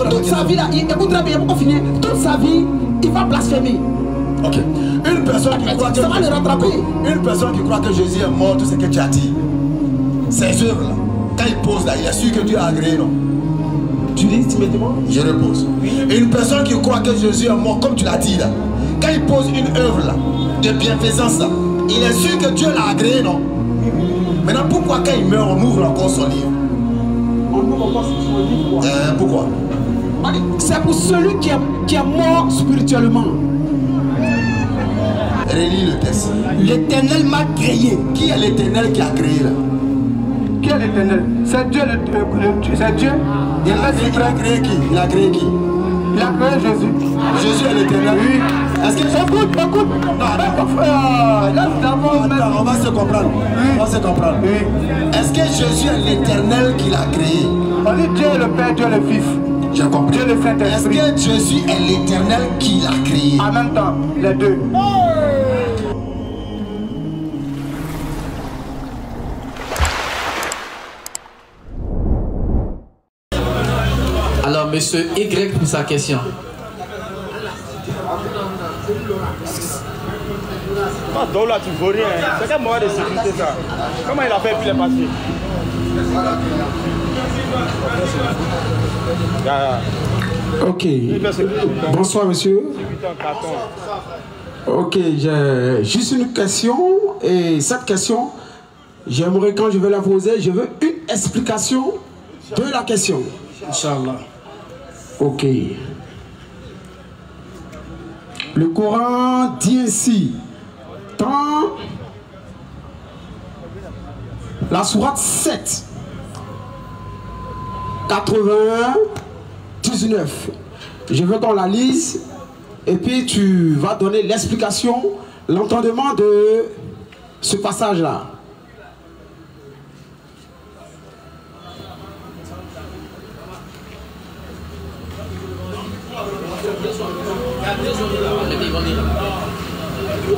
Toute sa vie, là, écoute très bien, pourquoi finir? Toute sa vie, il va blasphémer. Ok. Une personne qui croit que ça va le rattraper. Une personne qui croit que Jésus est mort, tout ce que tu as dit, ces œuvres là, quand il pose là, il est sûr que Dieu a agréé, non? Tu dis, tu me demandes? Je repose. Une personne qui croit que Jésus est mort, comme tu l'as dit là, quand il pose une œuvre là, de bienfaisance là, il est sûr que Dieu l'a agréé, non? Maintenant, pourquoi quand il meurt, on ouvre encore son livre? On ouvre encore son livre. Pourquoi? C'est pour celui qui est mort spirituellement. Relis le texte. L'Éternel m'a créé. Qui est l'Éternel qui a créé là? Qui est l'Éternel? C'est Dieu, c'est Dieu. Il a créé qui? Il a créé qui? Il a créé Jésus. Jésus est l'Éternel. Oui. Est-ce que écoute. Attends, on va se comprendre. Oui. On va se comprendre. Oui. Est-ce que Jésus est l'Éternel qui l'a créé? On dit Dieu est le Père, Dieu est le Fils. J'ai compris. Dieu le Saint-Esprit. Est-ce que Jésus est l'Éternel qui l'a créé? En même temps, les deux. Alors, monsieur Y pour sa question. Donc là, tu ne vois rien. C'est quel moyen de sécurité ça? Comment il a fait puis les papiers? Ok. Bonsoir, monsieur. Ok, j'ai juste une question. Et cette question, j'aimerais, quand je vais la poser, je veux une explication de la question. Inch'Allah. Ok. Le Coran dit ainsi, dans la sourate 7, 99. Je veux qu'on la lise et puis tu vas donner l'explication, l'entendement de ce passage-là.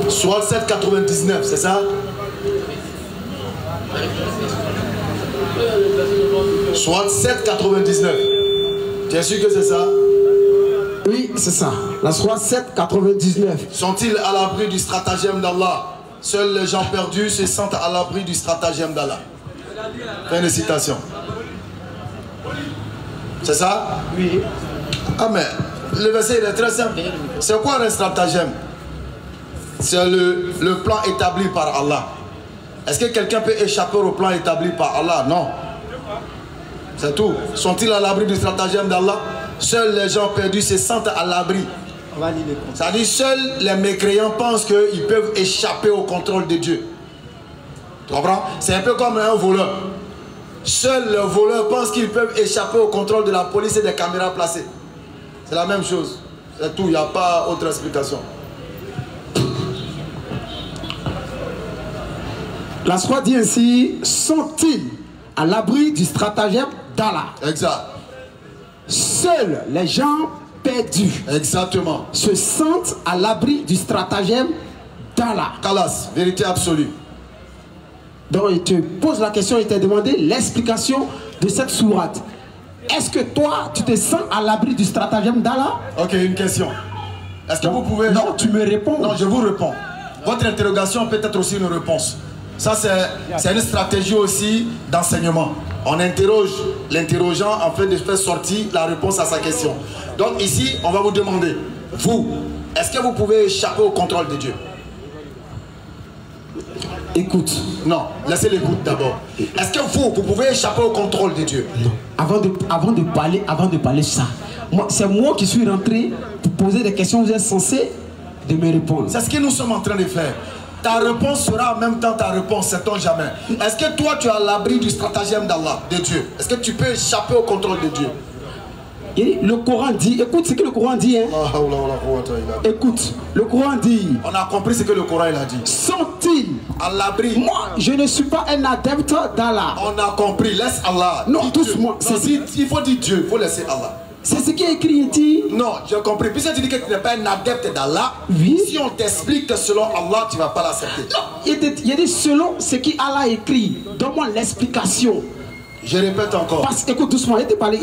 Sourate 7, 99, c'est ça? Sourate 7, 99. Tu es sûr que c'est ça? Oui, c'est ça. La sourate 7, 99. Sont-ils à l'abri du stratagème d'Allah? Seuls les gens perdus se sentent à l'abri du stratagème d'Allah. Fin de citation. C'est ça? Oui. Ah mais, le verset il est très simple. C'est quoi un stratagème? C'est le plan établi par Allah. Est-ce que quelqu'un peut échapper au plan établi par Allah? Non. C'est tout. Sont-ils à l'abri du stratagème d'Allah? Seuls les gens perdus se sentent à l'abri. C'est-à-dire seuls les mécréants pensent qu'ils peuvent échapper au contrôle de Dieu. Tu comprends? C'est un peu comme un voleur. Seuls les voleurs pensent qu'ils peuvent échapper au contrôle de la police et des caméras placées. C'est la même chose. C'est tout. Il n'y a pas autre explication. La sourate dit ainsi, sont-ils à l'abri du stratagème d'Allah? Exact. Seuls les gens perdus, exactement, se sentent à l'abri du stratagème d'Allah. Kalas, vérité absolue. Donc il te pose la question, il t'a demandé l'explication de cette sourate. Est-ce que toi, tu te sens à l'abri du stratagème d'Allah? Ok, une question. Est-ce que vous pouvez... Non, tu me réponds. Non, je vous réponds. Votre interrogation peut être aussi une réponse. Ça, c'est une stratégie aussi d'enseignement. On interroge l'interrogeant afin de faire sortir la réponse à sa question. Donc ici, on va vous demander, vous, est-ce que vous pouvez échapper au contrôle de Dieu? Écoute. Non, laissez l'écoute d'abord. Est-ce que vous pouvez échapper au contrôle de Dieu? Non. Avant de parler ça, c'est moi qui suis rentré pour poser des questions, vous êtes censé de me répondre. C'est ce que nous sommes en train de faire. Ta réponse sera en même temps ta réponse, sait-on jamais. Est-ce que toi tu es à l'abri du stratagème d'Allah, de Dieu? Est-ce que tu peux échapper au contrôle de Dieu? Et le Coran dit, écoute ce que le Coran dit. Hein. Écoute, le Coran dit. On a compris ce que le Coran il a dit. Sont-ils à l'abri? Moi, je ne suis pas un adepte d'Allah. On a compris, laisse Allah. Non, doucement. Il faut dire Dieu, il faut laisser Allah. C'est ce qui est écrit ici. Non, j'ai compris. Puisque tu dis que tu n'es pas un adepte d'Allah, oui. Si on t'explique que selon Allah, tu ne vas pas l'accepter. Non, il dit selon ce qu'Allah écrit. Donne-moi l'explication. Je répète encore. Parce écoute doucement, je vais te parler.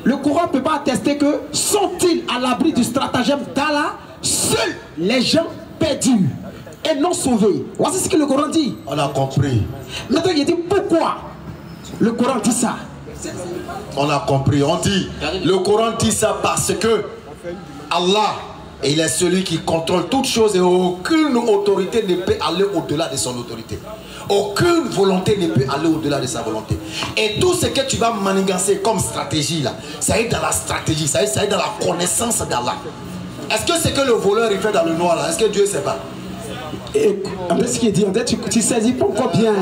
Le Coran ne peut pas attester que sont-ils à l'abri du stratagème d'Allah, seuls les gens perdus et non sauvés. Voici ce que le Coran dit. On a compris. Maintenant, il dit pourquoi le Coran dit ça. On a compris. On dit, le Coran dit ça parce que Allah, il est celui qui contrôle toutes choses et aucune autorité ne peut aller au-delà de son autorité. Aucune volonté ne peut aller au-delà de sa volonté. Et tout ce que tu vas manigancer comme stratégie là, ça est dans la stratégie, ça est dans la connaissance d'Allah. Est-ce que c'est que le voleur il fait dans le noir là? Est-ce que Dieu ne sait pas? En fait, ce qu'il dit, tu saisis pas encore bien.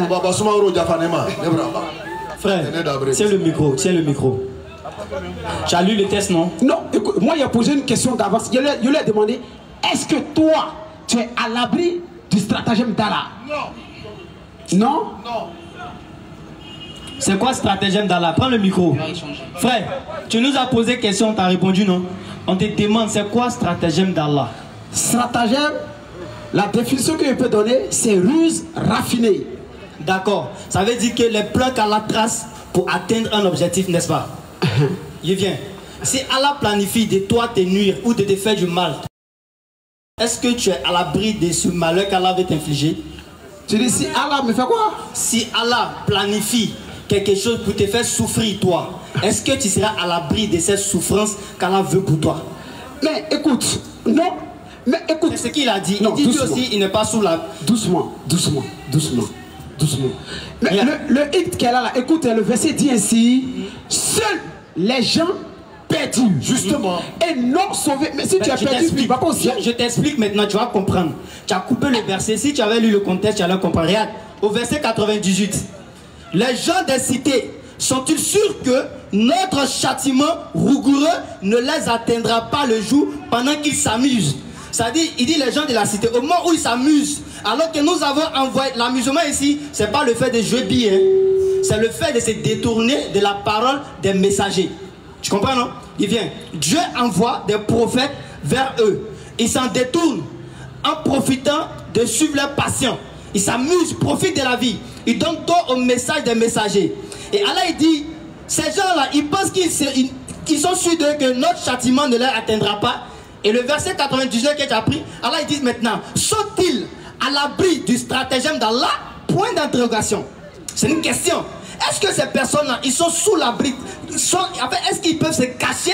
Frère, tiens le micro, tiens le micro. Tu as lu le test, non? Non, écoute, moi, il a posé une question d'avance. Je lui ai demandé, est-ce que toi, tu es à l'abri du stratagème d'Allah? Non. Non? Non. C'est quoi stratagème d'Allah? Prends le micro. Frère, tu nous as posé question, tu as répondu non? On te demande, c'est quoi stratagème d'Allah? Stratagème, la définition que je peux donner, c'est ruse raffinée. D'accord. Ça veut dire que les plans qu'Allah trace pour atteindre un objectif, n'est-ce pas? Il vient. Si Allah planifie de toi te nuire ou de te faire du mal, est-ce que tu es à l'abri de ce malheur qu'Allah veut t'infliger? Tu dis si Allah me fait quoi? Si Allah planifie quelque chose pour te faire souffrir toi, est-ce que tu seras à l'abri de cette souffrance qu'Allah veut pour toi? Mais écoute, non. Mais écoute. C'est ce qu'il a dit. Non, il dit doucement. aussi, il n'est pas sous la... Doucement, doucement, doucement, doucement. Mais le hit qu'elle a là, écoute, le verset dit ainsi, seuls les gens perdus, justement, et non sauvés. Mais si tu as perdu, tu vas pas au ciel. Je t'explique maintenant, tu vas comprendre. Tu as coupé le verset. Si tu avais lu le contexte, tu allais comprendre. Regarde, au verset 98, les gens des cités sont-ils sûrs que notre châtiment rigoureux ne les atteindra pas le jour pendant qu'ils s'amusent? C'est-à-dire, il dit les gens de la cité, au moment où ils s'amusent, alors que nous avons envoyé l'amusement ici, c'est pas le fait de jouer bien, c'est le fait de se détourner de la parole des messagers. Tu comprends, non? Il vient. Dieu envoie des prophètes vers eux. Ils s'en détournent en profitant de suivre leurs passions. Ils s'amusent, profitent de la vie. Ils donnent tort au message des messagers. Et Allah il dit, ces gens-là, ils pensent qu'ils sont sûrs que notre châtiment ne leur atteindra pas. Et le verset 99 que tu as pris, Allah il dit maintenant, sont-ils à l'abri du stratagème d'Allah? Point d'interrogation. C'est une question. Est-ce que ces personnes-là, ils sont sous l'abri? Est-ce qu'ils peuvent se cacher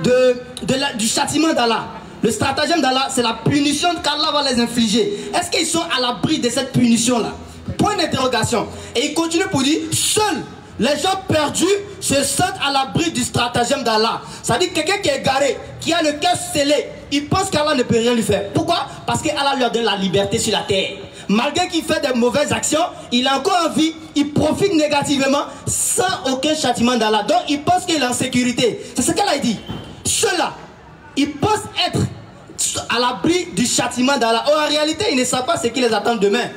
du châtiment d'Allah? Le stratagème d'Allah, c'est la punition qu'Allah va les infliger. Est-ce qu'ils sont à l'abri de cette punition-là? Point d'interrogation. Et il continue pour dire, seuls les gens perdus se sentent à l'abri du stratagème d'Allah. Ça dit quelqu'un qui est égaré, qui a le cœur scellé, il pense qu'Allah ne peut rien lui faire. Pourquoi? Parce qu'Allah lui donne la liberté sur la terre. Malgré qu'il fait des mauvaises actions, il a encore envie, il profite négativement sans aucun châtiment d'Allah. Donc il pense qu'il est en sécurité. C'est ce qu'elle a dit. Ceux-là, ils pensent être à l'abri du châtiment d'Allah. En réalité, ils ne savent pas ce qui les attend demain.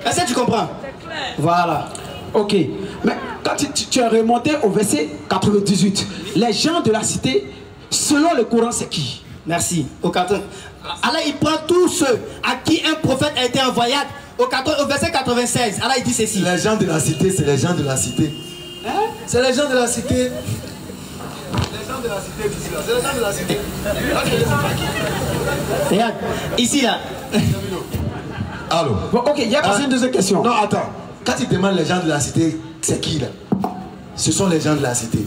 Est-ce que tu comprends? Voilà. Ok. Mais quand tu es remonté au verset 98, les gens de la cité, selon le Coran, c'est qui? Merci. Au 80. Allah, il prend tous ceux à qui un prophète a été envoyé. Au verset 96, Allah, il dit ceci. Les gens de la cité, c'est les gens de la cité. Hein? C'est les gens de la cité. Les gens de la cité, c'est les gens de la cité. Regarde, ici, là. Allô? Bon, ok, il y a une deuxième question. Non, attends. Quand tu demandes les gens de la cité, c'est qui là? Ce sont les gens de la cité.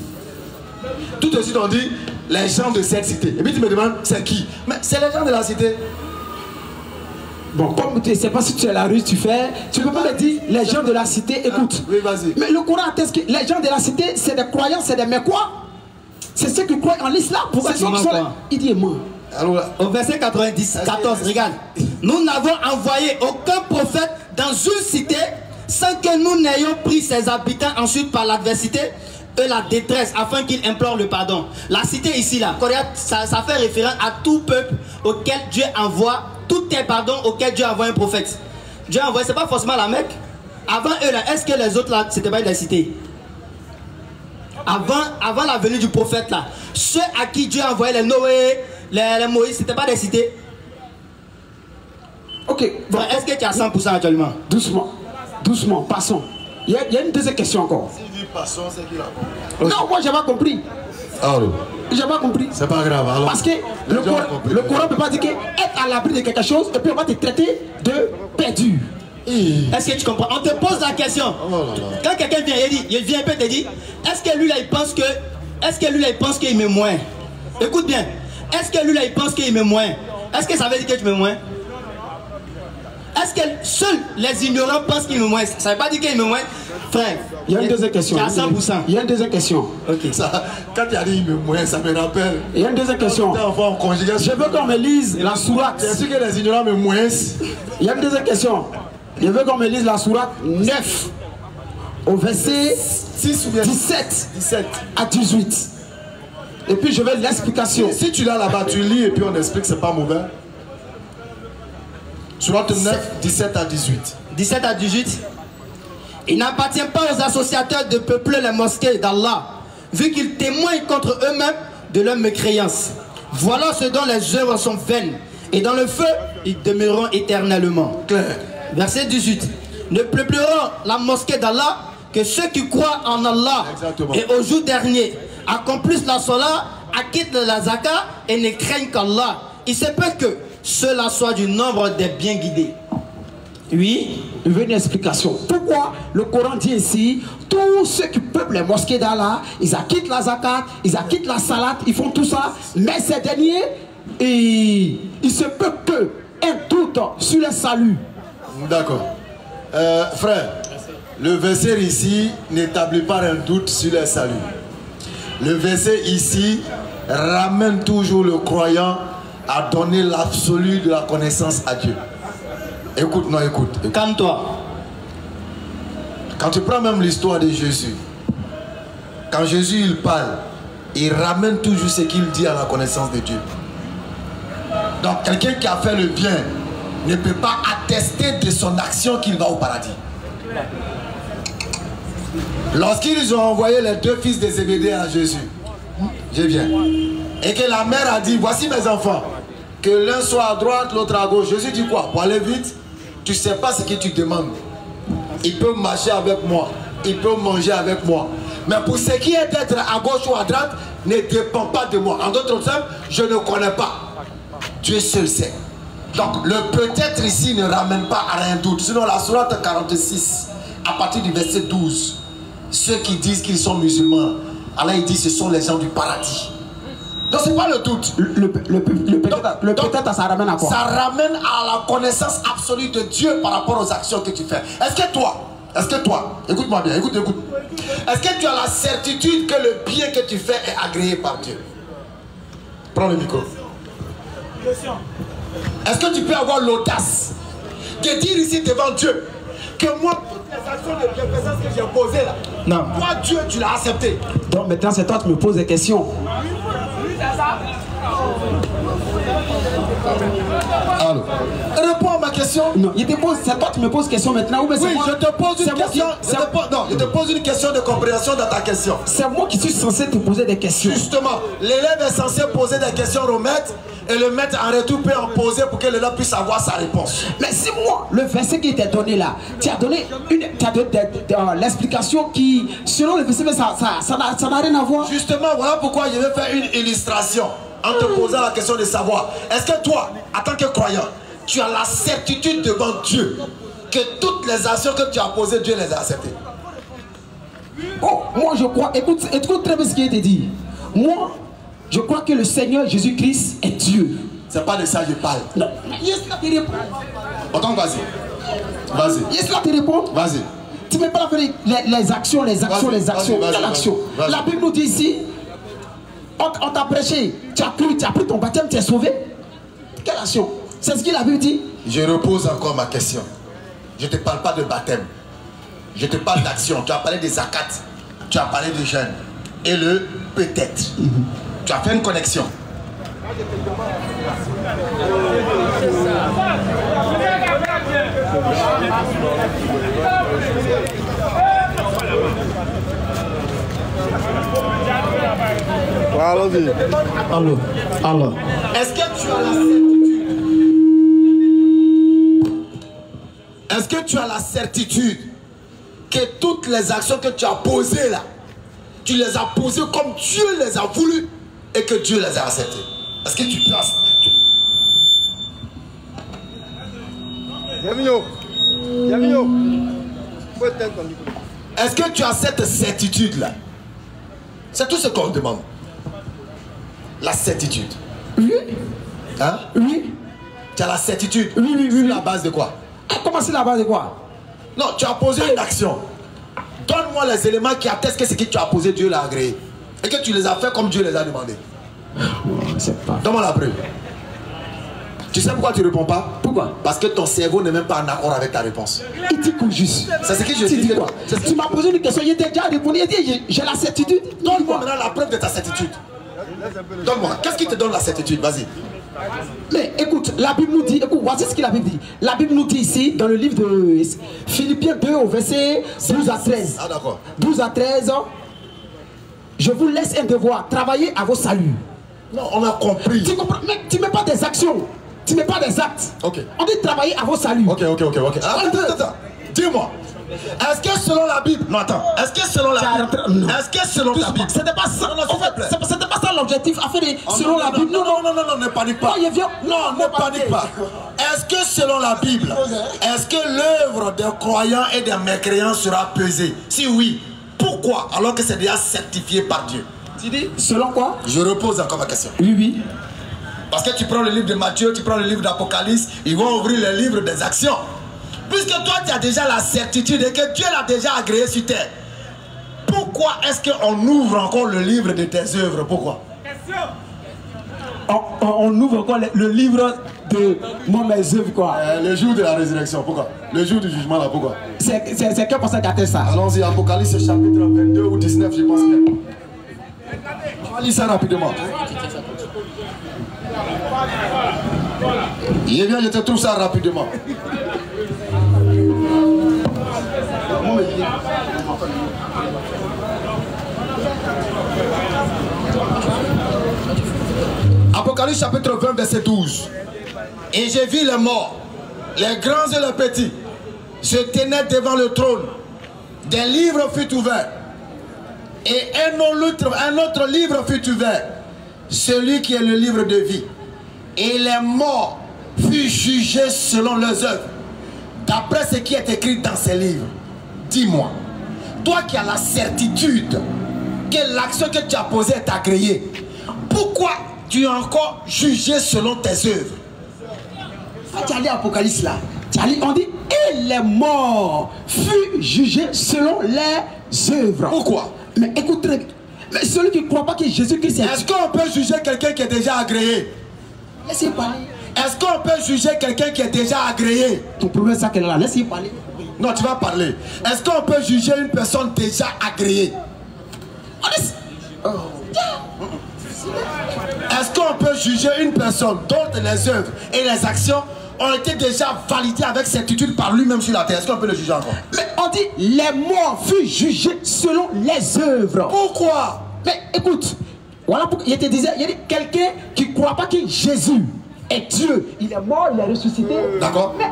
Tout de suite on dit les gens de cette cité. Et puis tu me demandes c'est qui? Mais c'est les gens de la cité. Bon, comme tu ne sais pas si tu es à la rue, tu fais. Tu ne peux pas me dire les gens de la cité, écoute. Oui, vas-y. Mais le Coran atteste que les gens de la cité, c'est des croyants, c'est des mécois. C'est ceux qui croient en l'islam. Pourquoi ils sont là? Il dit moi. Alors, au verset 90, 14, regarde. Nous n'avons envoyé aucun prophète dans une cité sans que nous n'ayons pris ses habitants ensuite par l'adversité et la détresse afin qu'ils implorent le pardon. La cité ici, là, ça fait référence à tout peuple auquel Dieu envoie, tout est pardon auquel Dieu envoie un prophète. Dieu envoie, c'est pas forcément la Mecque. Avant eux là, est-ce que les autres là, c'était pas des cités? Avant la venue du prophète là, ceux à qui Dieu envoyait les Noé, les Moïse, c'était pas des cités? Ok. Bon, est-ce que tu as 100% actuellement? Doucement, doucement, passons. Il y a une deuxième question encore. S'il dit passion, c'est qu'il a compris. Non, moi j'ai pas compris. J'ai pas compris. C'est pas grave. Alors, parce que le Coran ne peut pas dire que être à l'abri de quelque chose et puis on va te traiter de perdu. Est-ce que tu comprends? On te pose la question. Quand quelqu'un vient, il vient un peu te dire, est-ce que lui là il pense qu'il met moins? Écoute bien. Est-ce que lui là il pense qu'il met moins? Est-ce que ça veut dire que tu mets moins? Est-ce que seuls les ignorants pensent qu'il met moins? Ça veut pas dire qu'il met moins? Frère, il y a une deuxième question. À 100%. Il y a une deuxième question. Ok. Ça, quand il a dit il met moins, ça me rappelle. Il y a une deuxième question. Je veux qu'on me lise la sourate. Bien sûr que les ignorants mettent moins. Il y a une deuxième question. Je veux qu'on me lise la sourate 9 au verset 17 à 18. Et puis je vais l'explication. Si tu l'as là-bas, tu lis et puis on explique, c'est pas mauvais. Sourate 9, 17 à 18. 17 à 18. Il n'appartient pas aux associateurs de peupler les mosquées d'Allah, vu qu'ils témoignent contre eux-mêmes de leur mécréance. Voilà ce dont les œuvres sont vaines, et dans le feu, ils demeureront éternellement. Claire. Verset 18. Ne peupleront la mosquée d'Allah que ceux qui croient en Allah. Exactement. Et au jour dernier, accomplissent la salat, acquittent la zakat et ne craignent qu'Allah. Il se peut que cela soit du nombre des bien guidés. Oui. Il veut une explication. Pourquoi le Coran dit ici, tous ceux qui peuplent les mosquées d'Allah, ils acquittent la zakat, ils acquittent la salat, ils font tout ça, mais ces derniers, il se peut que un doute sur le salut. D'accord. Frère, le verset ici n'établit pas un doute sur le salut. Le verset ici ramène toujours le croyant à donner l'absolu de la connaissance à Dieu. Écoute, non, écoute. Calme-toi. Quand tu prends même l'histoire de Jésus, quand Jésus il parle, il ramène toujours ce qu'il dit à la connaissance de Dieu. Donc quelqu'un qui a fait le bien ne peut pas attester de son action qu'il va au paradis. Lorsqu'ils ont envoyé les deux fils de Zébédée à Jésus, je viens, et que la mère a dit, voici mes enfants, que l'un soit à droite, l'autre à gauche. Jésus dit quoi? Pour aller vite, tu ne sais pas ce que tu demandes. Il peut marcher avec moi, il peut manger avec moi. Mais pour ce qui est d'être à gauche ou à droite, ne dépend pas de moi. En d'autres termes, je ne connais pas. Dieu seul sait. Donc le peut-être ici ne ramène pas à rien doute. Sinon la sourate 46, à partir du verset 12, ceux qui disent qu'ils sont musulmans, Allah il dit ce sont les gens du paradis. Donc c'est pas le doute. Le peut-être ça ramène à quoi? Ça ramène à la connaissance absolue de Dieu par rapport aux actions que tu fais. Est-ce que toi, écoute-moi bien, écoute. Est-ce que tu as la certitude que le bien que tu fais est agréé par Dieu? Prends le micro. Est-ce que tu peux avoir l'audace de dire ici devant Dieu que moi, toutes les actions de bienfaisance que j'ai posées là, non. Toi Dieu, tu l'as accepté. Donc maintenant c'est toi qui me poses des questions. Alors, réponds à ma question. Non, c'est toi qui me poses question maintenant ou bien oui, je te pose une question. Je te pose une question de compréhension dans ta question. C'est moi qui suis censé te poser des questions. Justement, l'élève est censé poser des questions au maître et le maître en retour peut en poser pour que l'élève puisse avoir sa réponse. Mais si moi, le verset qui t'est donné là, tu as donné l'explication qui, selon le verset, ça n'a rien à voir. Justement, voilà pourquoi je vais faire une illustration en te posant la question de savoir, est-ce que toi, en tant que croyant, tu as la certitude devant Dieu que toutes les actions que tu as posées, Dieu les a acceptées? Oh, moi je crois, écoute très bien ce qui a été dit. Moi, je crois que le Seigneur Jésus-Christ est Dieu. C'est pas de ça que je parle. Non, Yes là te répond. Attends, vas-y. Yes là te répond. Vas-y. Tu ne peux pas faire les actions. Quelle action? La Bible nous dit ici, on t'a prêché, tu as pris ton baptême, tu es sauvé. Quelle action? C'est ce que la Bible dit. Je repose encore ma question. Je ne te parle pas de baptême. Je te parle d'action. Tu as parlé des zakat. Tu as parlé de jeûne. Et le peut-être. Tu as fait une connexion. Alors. Est-ce que tu as la certitude? Est-ce que tu as la certitude que toutes les actions que tu as posées là, tu les as posées comme Dieu les a voulu et que Dieu les a acceptées. Est-ce que tu penses? Est-ce que tu as cette certitude là? C'est tout ce qu'on demande. La certitude. Oui. Hein? Oui. Tu as la certitude. Oui. Sur la base de quoi? Comment c'est la base de quoi? Non, tu as posé une action. Donne-moi les éléments qui attestent que ce que tu as posé, Dieu l'a agréé. Et que tu les as fait comme Dieu les a demandé. Donne-moi la preuve. Tu sais pourquoi tu ne réponds pas? Pourquoi? Parce que ton cerveau n'est même pas en accord avec ta réponse. Il dit que juste. C'est ce que je dis. Quoi? Tu m'as posé une question, il était déjà répondu. Il dit j'ai la certitude. Donne-moi maintenant la preuve de ta certitude. Donne-moi. Qu'est-ce qui te donne la certitude? Vas-y. Mais écoute, la Bible nous dit, écoute, voici ce que la Bible dit. La Bible nous dit ici, dans le livre de Philippiens 2, au verset 12 à 13. Ah d'accord. 12 à 13, je vous laisse un devoir, travailler à vos saluts. Non, on a compris. Tu comprends? Mais tu ne mets pas des actions, tu ne mets pas des actes. Ok. On dit travailler à vos saluts. Ok. Attends. Dis-moi. Est-ce que selon la Bible... Non, attends. Est-ce que selon la Bible... Est-ce que selon ta Bible... C'était pas ça. C'était pas ça l'objectif. Selon la Bible... Non, ne panique pas. Non, ne panique pas. Est-ce que selon la Bible, est-ce que l'œuvre des croyants et des mécréants sera pesée? Si oui, pourquoi? Alors que c'est déjà certifié par Dieu. Tu dis selon quoi? Je repose encore ma question. Oui. Parce que tu prends le livre de Matthieu, tu prends le livre d'Apocalypse, ils vont ouvrir le livre des actions. Puisque toi tu as déjà la certitude et que Dieu l'a déjà agréé sur terre, pourquoi est-ce qu'on ouvre encore le livre de tes œuvres? Pourquoi? On ouvre encore le livre de mes œuvres quoi. Le jour de la résurrection, pourquoi? Le jour du jugement là, pourquoi? C'est que pour ça qu'atteste ça. Allons-y, Apocalypse chapitre 22 ou 19, je pense bien. On va lire ça rapidement. Il est bien, je te trouve ça rapidement. Apocalypse chapitre 20 verset 12. Et j'ai vu les morts, les grands et les petits, se tenaient devant le trône. Des livres furent ouverts. Et un autre livre fut ouvert, celui qui est le livre de vie. Et les morts furent jugés selon leurs œuvres, d'après ce qui est écrit dans ces livres. Dis-moi, toi qui as la certitude que l'action que tu as posée est agréée, pourquoi tu es encore jugé selon tes œuvres? Tu as lu l'Apocalypse là. On dit, et les morts furent jugés selon les œuvres. Pourquoi? Mais écoute très bien. Mais celui qui ne croit pas que Jésus-Christ est... Est-ce qu'on peut juger quelqu'un qui est déjà agréé? Laissez parler. Est-ce qu'on peut juger quelqu'un qui est déjà agréé? Ton problème c'est qu'elle est là. Laissez parler. Non, tu vas parler. Est-ce qu'on peut juger une personne déjà agréée? Est-ce qu'on peut juger une personne dont les œuvres et les actions ont été déjà validées avec certitude par lui-même sur la terre? Est-ce qu'on peut le juger encore? Mais on dit les morts furent jugés selon les œuvres. Pourquoi? Mais écoute, voilà pourquoi il te disait, il y a quelqu'un qui ne croit pas que Jésus est Dieu. Il est mort, il est ressuscité. D'accord. Mais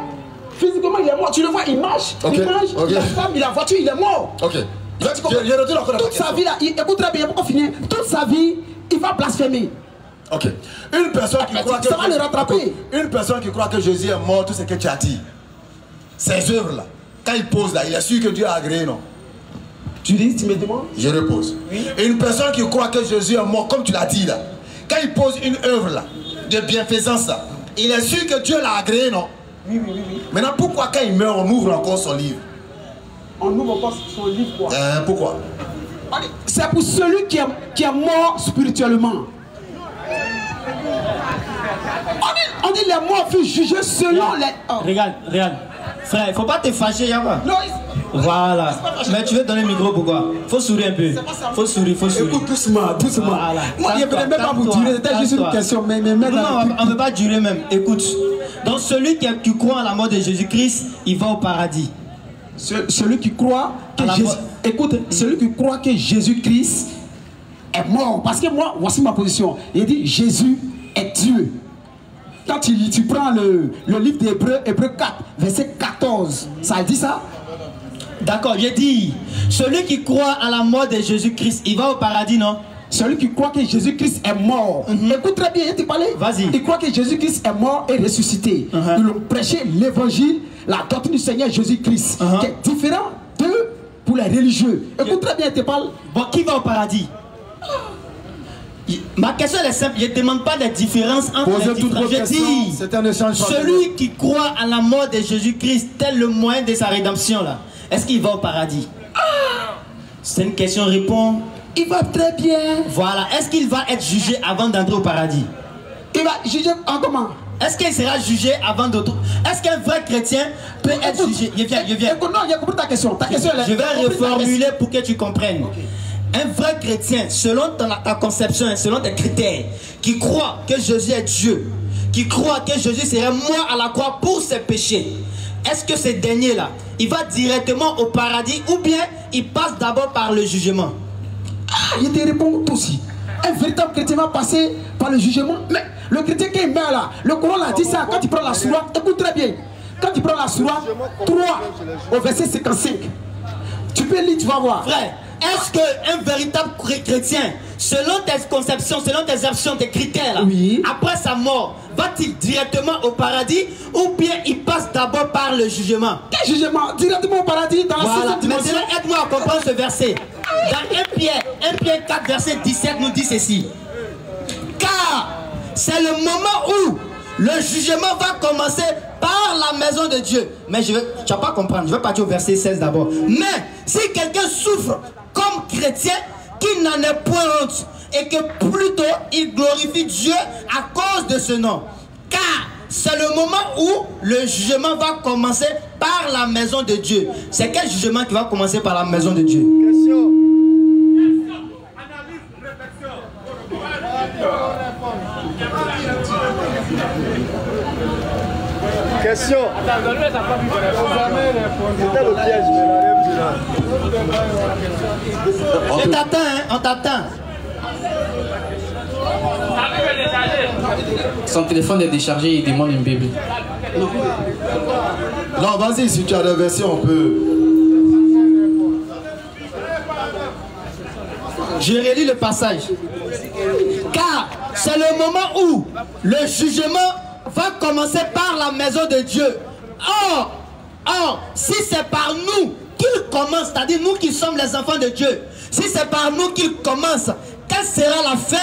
physiquement il est mort. Tu le vois, il marche, il mange, la femme, il a la voiture, il est mort. Ok. Toute sa vie là, écoute très bien, pourquoi finir? Toute sa vie, il va blasphémer. Ok. Une personne qui croit que... Ça va le rattraper. Une personne qui croit que Jésus est mort, tout ce que tu as dit, ces œuvres là, quand il pose là, il est sûr que Dieu a agréé, non? Tu dis, tu me demandes? Je repose. Oui. Une personne qui croit que Jésus est mort, comme tu l'as dit là, quand il pose une œuvre là, de bienfaisance là, il est sûr que Dieu l'a agréé, non? Oui. Maintenant, pourquoi quand il meurt, on ouvre encore son livre? On ouvre encore son livre quoi? Pourquoi? C'est pour celui qui est mort spirituellement. On dit les morts furent jugés selon les... Oh. Regarde. Frère, il ne faut pas te fâcher, Yama. Non, voilà. Mais tu veux donner le micro, pourquoi? Faut sourire un peu. Faut sourire. Écoute, doucement. Voilà. Moi, il ne peut même pas vous durer. C'était juste une question. Mais non, on ne peut pas durer même. Écoute. Donc, celui qui croit en la mort de Jésus-Christ, il va au paradis. Celui qui croit que Jésus... Écoute, celui qui croit que Jésus-Christ est mort. Parce que moi, voici ma position. Il dit Jésus est Dieu. Quand tu prends le livre d'Hébreux, Hébreux 4, verset 14, ça dit ça? D'accord, j'ai dit, celui qui croit à la mort de Jésus-Christ, il va au paradis, non? Celui qui croit que Jésus-Christ est mort. Écoute très bien, il te parlait. Vas-y. Il croit que Jésus-Christ est mort et ressuscité. Ils ont prêché l'évangile, la doctrine du Seigneur Jésus-Christ, qui est différent de pour les religieux. Écoute très bien, il te parle. Bon, qui va au paradis? Ma question est simple, je ne demande pas de différence entre les différents. Je dis, c'est un échange. Celui qui croit à la mort de Jésus-Christ, tel le moyen de sa rédemption, là, est-ce qu'il va au paradis? C'est une question, réponds. Il va très bien. Voilà, est-ce qu'il va être jugé avant d'entrer au paradis? Il va juger en comment? Est-ce qu'il sera jugé avant d'autres? Est-ce qu'un vrai chrétien peut être jugé? Je viens. Non, j'ai compris ta question. Je vais reformuler pour que tu comprennes. Okay. Un vrai chrétien, selon ta conception, selon tes critères, qui croit que Jésus est Dieu, qui croit que Jésus serait mort à la croix pour ses péchés, est-ce que ce dernier-là, il va directement au paradis ou bien il passe d'abord par le jugement? Je te réponds aussi. Un véritable chrétien va passer par le jugement. Mais le chrétien qui meurt là, le Coran l'a dit ça, quand tu prends la sourate, écoute très bien. Quand tu prends la sourate 3 au verset 55, tu peux lire, tu vas voir. Frère, est-ce qu'un véritable chrétien, selon tes conceptions, selon tes options, tes critères, oui, après sa mort, va-t-il directement au paradis ou bien il passe d'abord par le jugement? Quel jugement? Directement au paradis dans la voilà. dimension. Maintenant, aide-moi à comprendre ce verset. Dans 1 Pierre 4, verset 17 nous dit ceci. Car c'est le moment où le jugement va commencer par la maison de Dieu. Mais tu ne vas pas comprendre, je vais partir au verset 16 d'abord. Mais si quelqu'un souffre comme chrétien, qu'il n'en ait point honte, et que plutôt il glorifie Dieu à cause de ce nom. Car c'est le moment où le jugement va commencer par la maison de Dieu. C'est quel jugement qui va commencer par la maison de Dieu? Question. Question. C'était le piège, mais On t'attend, hein? On t'attend. Son téléphone est déchargé, il demande une Bible. Non, vas-y, si tu as des versions, on peut. Je relis le passage. Car c'est le moment où le jugement va commencer par la maison de Dieu. Or, si c'est par nous qu'il commence, c'est-à-dire nous qui sommes les enfants de Dieu, si c'est par nous qu'il commence, quelle sera la fin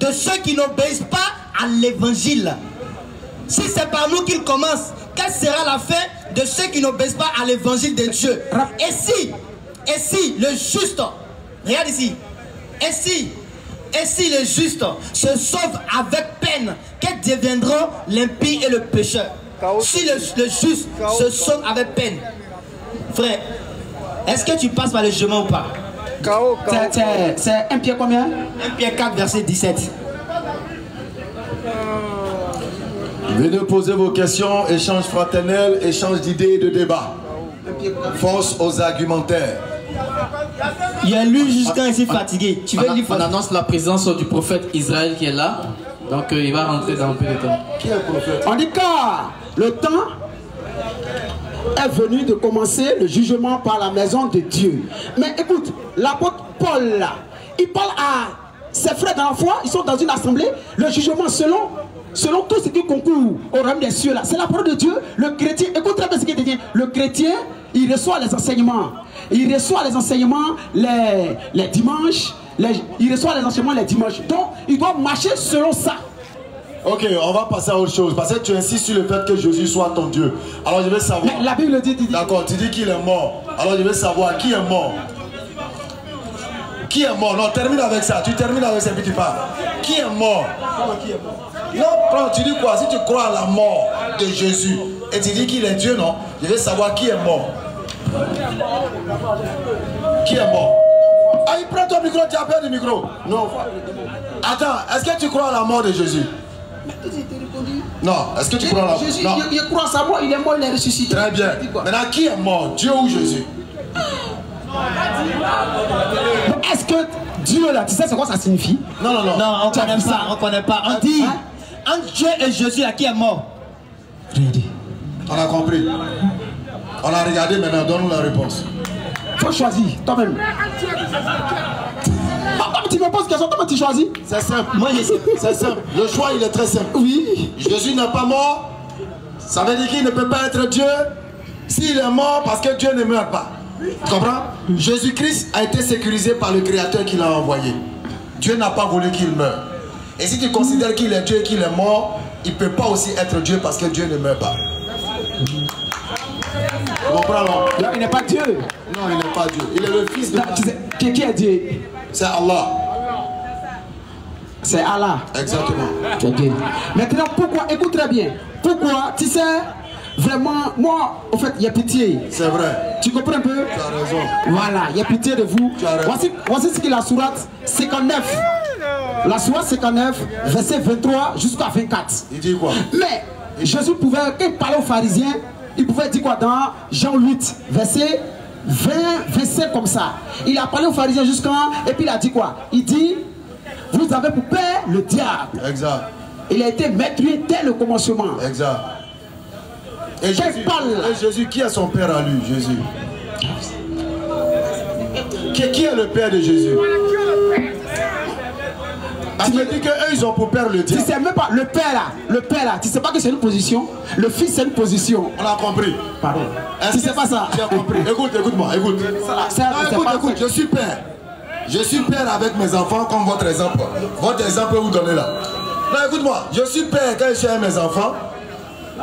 de ceux qui n'obéissent pas à l'évangile? Si c'est par nous qu'il commence, quelle sera la fin de ceux qui n'obéissent pas à l'évangile de Dieu? Et si le juste, regarde ici, et si le juste se sauve avec peine, que deviendront l'impie et le pécheur? Si le juste se sauve avec peine, frère, est-ce que tu passes par le jugement ou pas? C'est 1 Pierre combien? 1 Pierre 4, verset 17. Venez poser vos questions, échange fraternel, échange d'idées et de débats. Force aux argumentaires. Il a lu jusqu'à ici fatigué. Tu veux lire? On annonce la présence du prophète Israël qui est là. Donc il va rentrer dans un peu de temps. Qui est le prophète? On dit car le temps est venu de commencer le jugement par la maison de Dieu. Mais écoute, l'apôtre Paul là, il parle à ses frères dans la foi, ils sont dans une assemblée, le jugement selon tout ce qui concourt au royaume des cieux là, c'est la parole de Dieu. Le chrétien, écoute très bien ce qu'il dit, le chrétien, il reçoit les enseignements. Il reçoit les enseignements les dimanches, il reçoit les enseignements les dimanches. Donc, il doit marcher selon ça. Ok, on va passer à autre chose. Parce que tu insistes sur le fait que Jésus soit ton Dieu. Alors je vais savoir. Mais la Bible dit. D'accord, tu dis qu'il est mort. Alors je vais savoir qui est mort. Qui est mort? Non, termine avec ça. Tu termines avec ça et puis tu parles. Qui est mort? Non, prends, tu dis quoi? Si tu crois à la mort de Jésus et tu dis qu'il est Dieu, non? Je vais savoir qui est mort. Qui est mort? Ah, il prend ton micro, tu as perdu le micro. Non. Attends, est-ce que tu crois à la mort de Jésus? Non, est-ce que tu crois à la mort? Jésus, il croit à sa mort, il est mort, il est ressuscité. Très bien. Maintenant, qui est mort? Dieu ou Jésus? Est-ce que Dieu là, tu sais c'est quoi ça signifie? Non, on ne connaît pas. On dit, entre Dieu et Jésus, à qui est mort? On a compris. On a regardé, maintenant donne-nous la réponse. Toi choisis, toi-même. Tu me poses question, comment tu choisis? C'est simple. Moi, c'est simple. Le choix, il est très simple. Oui. Jésus n'est pas mort. Ça veut dire qu'il ne peut pas être Dieu. S'il est mort, parce que Dieu ne meurt pas. Tu comprends? Jésus-Christ a été sécurisé par le Créateur qui l'a envoyé. Dieu n'a pas voulu qu'il meure. Et si tu considères qu'il est Dieu et qu'il est mort, il ne peut pas aussi être Dieu parce que Dieu ne meurt pas. Tu comprends? Non, il n'est pas Dieu. Non, il n'est pas Dieu. Il est le fils de Dieu. Qui est Dieu? C'est Allah. C'est Allah. Exactement. Okay. Maintenant, pourquoi? Écoute très bien. Pourquoi? Tu sais, vraiment, moi, en fait, il y a pitié. C'est vrai. Tu comprends un peu? Tu as raison. Voilà, il y a pitié de vous. Voici ce qu'il y a la sourate 59. La sourate 59, verset 23 jusqu'à 24. Il dit quoi? Mais Jésus pouvait, quand il parlait aux pharisiens, il pouvait dire quoi dans Jean 8, verset 20, 27 comme ça. Il a parlé aux pharisiens jusqu'à... Et puis il a dit quoi? Il dit, vous avez pour père le diable. Exact. Il a été maîtrisé dès le commencement. Exact. Et Jésus, qui est son père à lui, Jésus? Qui est le père de Jésus? Tu me dis qu'eux, ils ont pour père le diable. Tu sais même pas, le père là, tu sais pas que c'est une position. Le fils c'est une position. On a compris. Pardon. Tu sais pas ça? J'ai compris. Écoute-moi, écoute. Écoute, je suis père. Je suis père avec mes enfants comme votre exemple. Votre exemple vous donnez là. Non, écoute-moi, je suis père quand je suis avec mes enfants.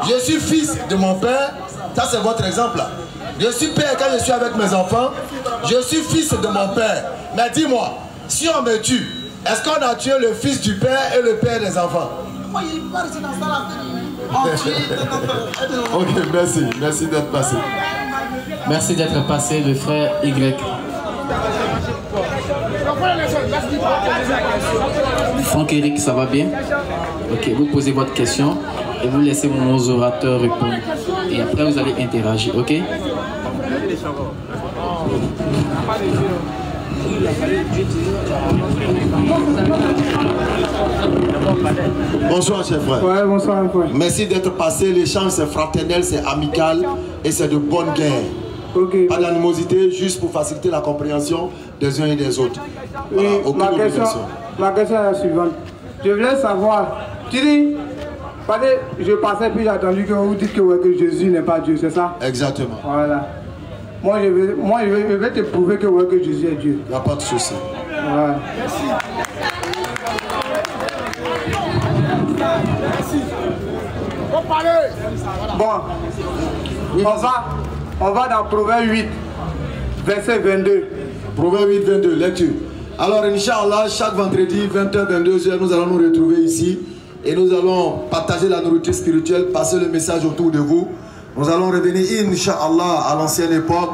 Je suis fils de mon père. Ça c'est votre exemple là. Je suis père quand je suis avec mes enfants. Je suis fils de mon père. Mais dis-moi, si on me tue, est-ce qu'on a tué le fils du père et le père des enfants? Ok, merci. Merci d'être passé. Merci d'être passé, le frère Y. Franck Eric, ça va bien? Ok, vous posez votre question et vous laissez nos orateurs répondre. Et après, vous allez interagir, ok? Bonsoir, chers frères. Ouais, bonsoir, frère. Merci d'être passé. L'échange, c'est fraternel, c'est amical et c'est de bonne guerre. Okay. Pas d'animosité, juste pour faciliter la compréhension des uns et des autres. Voilà, Oui, aucune obligation. ma question est la suivante. Je voulais savoir, tu dis, je passais puis j'ai entendu que vous dites que Jésus n'est pas Dieu, c'est ça? Exactement. Voilà. Moi, je vais te prouver que Jésus est Dieu. Il n'y a pas de souci. Ouais. Merci. Bon, on va dans Proverbe 8, verset 22. Proverbe 8, 22, lecture. Alors, Inch'Allah, chaque vendredi, 20h, 22h, nous allons nous retrouver ici et nous allons partager la nourriture spirituelle, passer le message autour de vous. Nous allons revenir, Inch'Allah, à l'ancienne époque.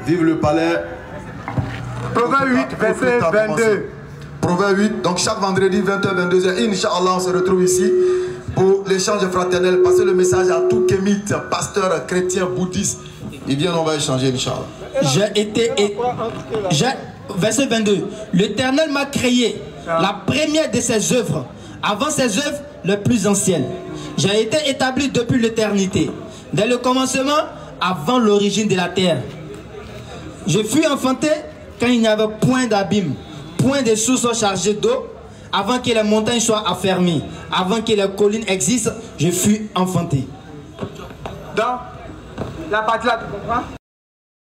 Vive le palais. Proverbe 8, verset 22. Proverbe 8, donc chaque vendredi, 20h, 22h, Inch'Allah, on se retrouve ici pour l'échange fraternel. Passer le message à tout kémite, pasteur, chrétien, bouddhiste. Ils viennent, on va échanger, Inch'Allah. Verset 22. L'Éternel m'a créé, la première de ses œuvres, avant ses œuvres les plus anciennes. J'ai été établi depuis l'éternité, dès le commencement, avant l'origine de la terre. Je fus enfanté quand il n'y avait point d'abîme, point de sources chargées d'eau, avant que les montagnes soient affermies, avant que les collines existent, je fus enfanté. Donc, la partie là, tu comprends?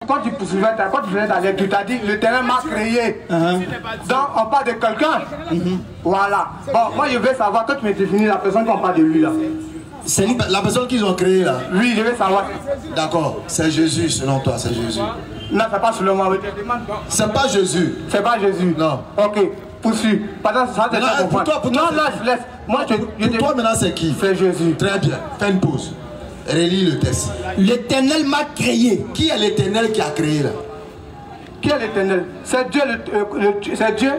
Quand tu faisais ta lecture, tu as dit l'Éternel m'a créé. Donc, on parle de quelqu'un. Voilà. Bon, moi je veux savoir, quand tu me définis la personne qu'on parle de lui là. C'est la personne qu'ils ont créée là. Oui, je veux savoir. D'accord, c'est Jésus selon toi, c'est Jésus. Non, c'est pas selon moi. C'est pas Jésus. C'est pas Jésus. Non. Ok, poursuis. Pardon, ça te fait comprendre. Pour toi, non, laisse. Moi, pour toi maintenant c'est qui? C'est Jésus. Très bien, fais une pause. Relis le texte. L'Éternel m'a créé. Qui est l'Éternel qui a créé là? Qui est l'Éternel? C'est Dieu, c'est Dieu.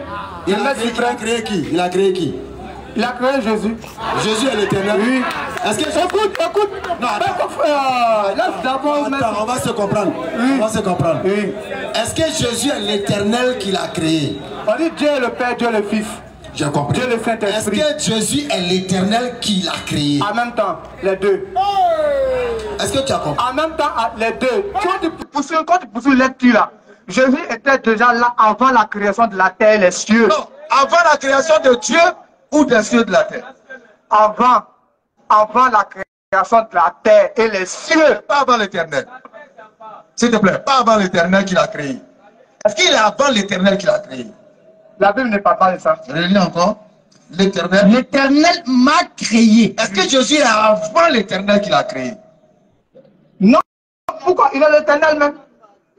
Il a créé qui? Il a créé qui? Il a créé Jésus. Jésus est l'Éternel? Oui. Est-ce que... Écoute. Non, laisse d'abord... Attends, on va se comprendre. Oui. On va se comprendre. Oui. Est-ce que Jésus est l'Éternel qui l'a créé? On dit Dieu est le Père, Dieu est le Fils. J'ai compris. Dieu le Saint-Esprit. Est-ce que Jésus est l'Éternel qui l'a créé? En même temps, les deux. Est-ce que tu as compris? En même temps, les deux. Quand tu poursuis lecture là, Jésus était déjà là avant la création de la terre et les cieux. Non, avant la création de Dieu ou des cieux de la terre? Avant la création de la terre et les cieux. Pas avant l'éternel. S'il te plaît, pas avant l'éternel qui l'a créé. Est-ce qu'il est avant l'éternel qui l'a créé? La Bible ne parle pas de ça. Je le lis encore. L'éternel. L'éternel m'a créé. Est-ce que Jésus est avant l'éternel qui l'a créé? Non. Pourquoi? Il est l'éternel même.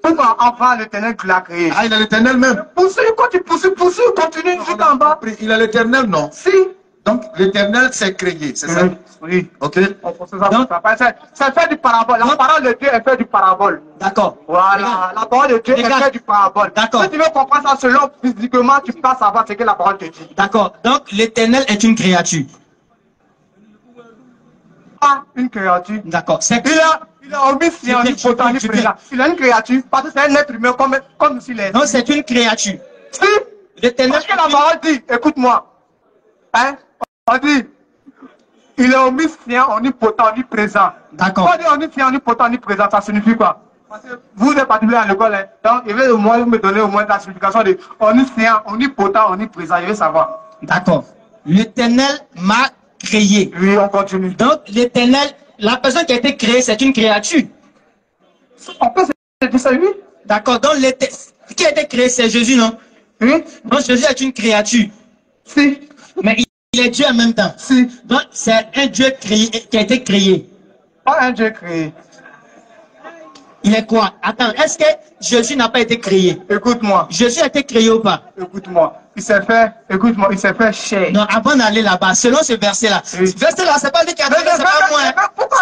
Pourquoi avant l'éternel qui l'a créé? Ah, il est l'éternel même. Poursuis, quand tu poursuis, continue jusqu'en bas. Il est l'éternel, non? Si. Donc, l'éternel s'est créé, c'est ça? Oui. Ok. Ça fait du parabole. La parole de Dieu est fait du parabole. D'accord. Voilà. La parole de Dieu est fait du parabole. D'accord. Si tu veux comprendre ça selon physiquement, tu peux pas savoir ce que la parole te dit. D'accord. Donc, l'éternel est une créature. Pas une créature. D'accord. Il a omniscient, omnipotent, omniprésent. Il est une créature parce que c'est un être humain comme s'il est. Non, c'est une créature. Si. L'éternel. Parce que la parole dit, écoute-moi. Hein? On dit, il est omniscient, omnipotent, omniprésent. D'accord. Quand on dit omniscient, omnipotent, omniprésent, ça signifie quoi? Parce que vous êtes particulier à l'école, hein? Donc il veut au moins me donner au moins la signification de omniscient, omnipotent, omniprésent. Je veux savoir. D'accord. L'éternel m'a créé. Oui, on continue. Donc, l'éternel, la personne qui a été créée, c'est une créature. On peut se dire ça, oui? D'accord. Donc, qui a été créé, c'est Jésus, non? Oui. Donc, Jésus est une créature. Si. Mais il est Dieu en même temps. Si. Donc, c'est un Dieu créé, qui a été créé. Pas un Dieu créé. Il est quoi? Attends, est-ce que Jésus n'a pas été créé? Écoute-moi. Jésus a été créé ou pas? Écoute-moi. Il s'est fait, écoute-moi, il s'est fait chair. Non, avant d'aller là-bas, selon ce verset-là. Oui. Ce verset-là, c'est pas lui qui a donné, c'est pas moi.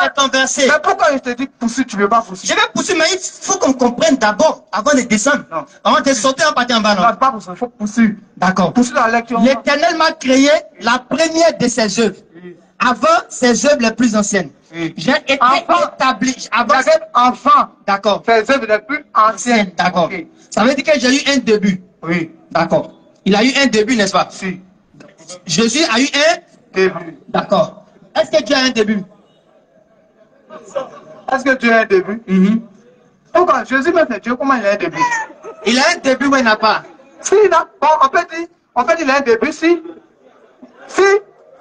C'est ton verset. Mais pourquoi je te dis pousser, tu ne veux pas pousser? Je vais pousser, mais il faut qu'on comprenne d'abord, avant de descendre. Non. Avant de sauter en partant en bas, Non, non? c'est pas pousser, il faut pousser. D'accord. Pousser la lecture. L'éternel m'a créé la première de ses œuvres. Oui. Avant ses œuvres les plus anciennes. Oui. J'ai été Enfant. établi. Avant Avec enfant. D'accord. Ses œuvres les plus anciennes. D'accord. Ok. Ça veut dire que j'ai eu un début. Oui. D'accord. Il a eu un début, n'est-ce pas? Si. Jésus a eu un Début. D'accord. Est-ce que Dieu a un début? Est-ce que Dieu a un début? Pourquoi Jésus même c'est Dieu, comment il a un début? Il a un début, mais il n'a pas. Si, bon, on peut dire il a un début, si. Si,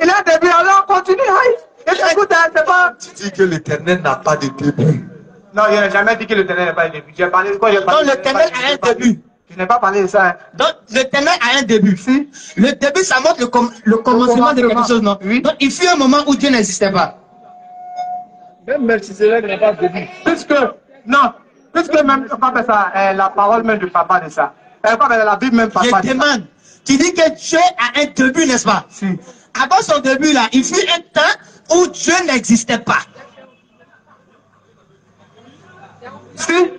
il a un début, alors continue, hein. Écoute, hein, c'est pas... Tu dis que l'éternel n'a pas de début. Non, il n'a jamais dit que l'éternel n'a pas de début. J'ai parlé de quoi? Donc l'éternel a un début. Je n'ai pas parlé de ça, hein. Donc l'éternel a un début. Si. Le début, ça montre le commencement de quelque chose, non? Oui. Donc il fut un moment où Dieu n'existait pas. Même Melchizedek n'a pas de début. Puisque même, on parle de ça, la parole même du papa de ça. La Bible même parle Je pas de ça. demande. Tu dis que Dieu a un début, n'est-ce pas? Si. Avant son début, là, il fut un temps où Dieu n'existait pas. Si.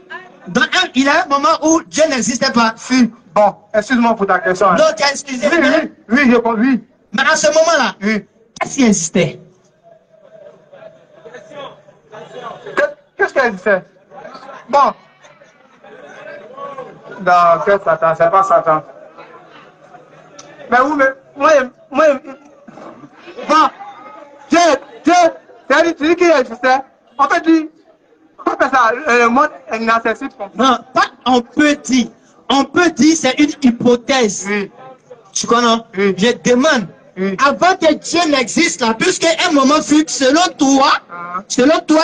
Donc il y a un moment où Dieu n'existait pas. Si. Bon, excuse-moi pour ta question. Hein. Non, tu as excusé. Oui, je comprends, oui. Mais à ce moment-là, Oui. qu'est-ce qui existait? Qu'est-ce qu'elle disait? Bon. Non, que Satan, c'est pas Satan. Mais oui, mais moi, bon, Dieu, tu dis qu'il existait. On peut dire, ça, le monde est inaccessible. Non, pas on peut dire. On peut dire c'est une hypothèse. Oui. Tu connais? Oui. Je demande. Oui. Avant que Dieu n'existe là, puisque un moment fut, selon toi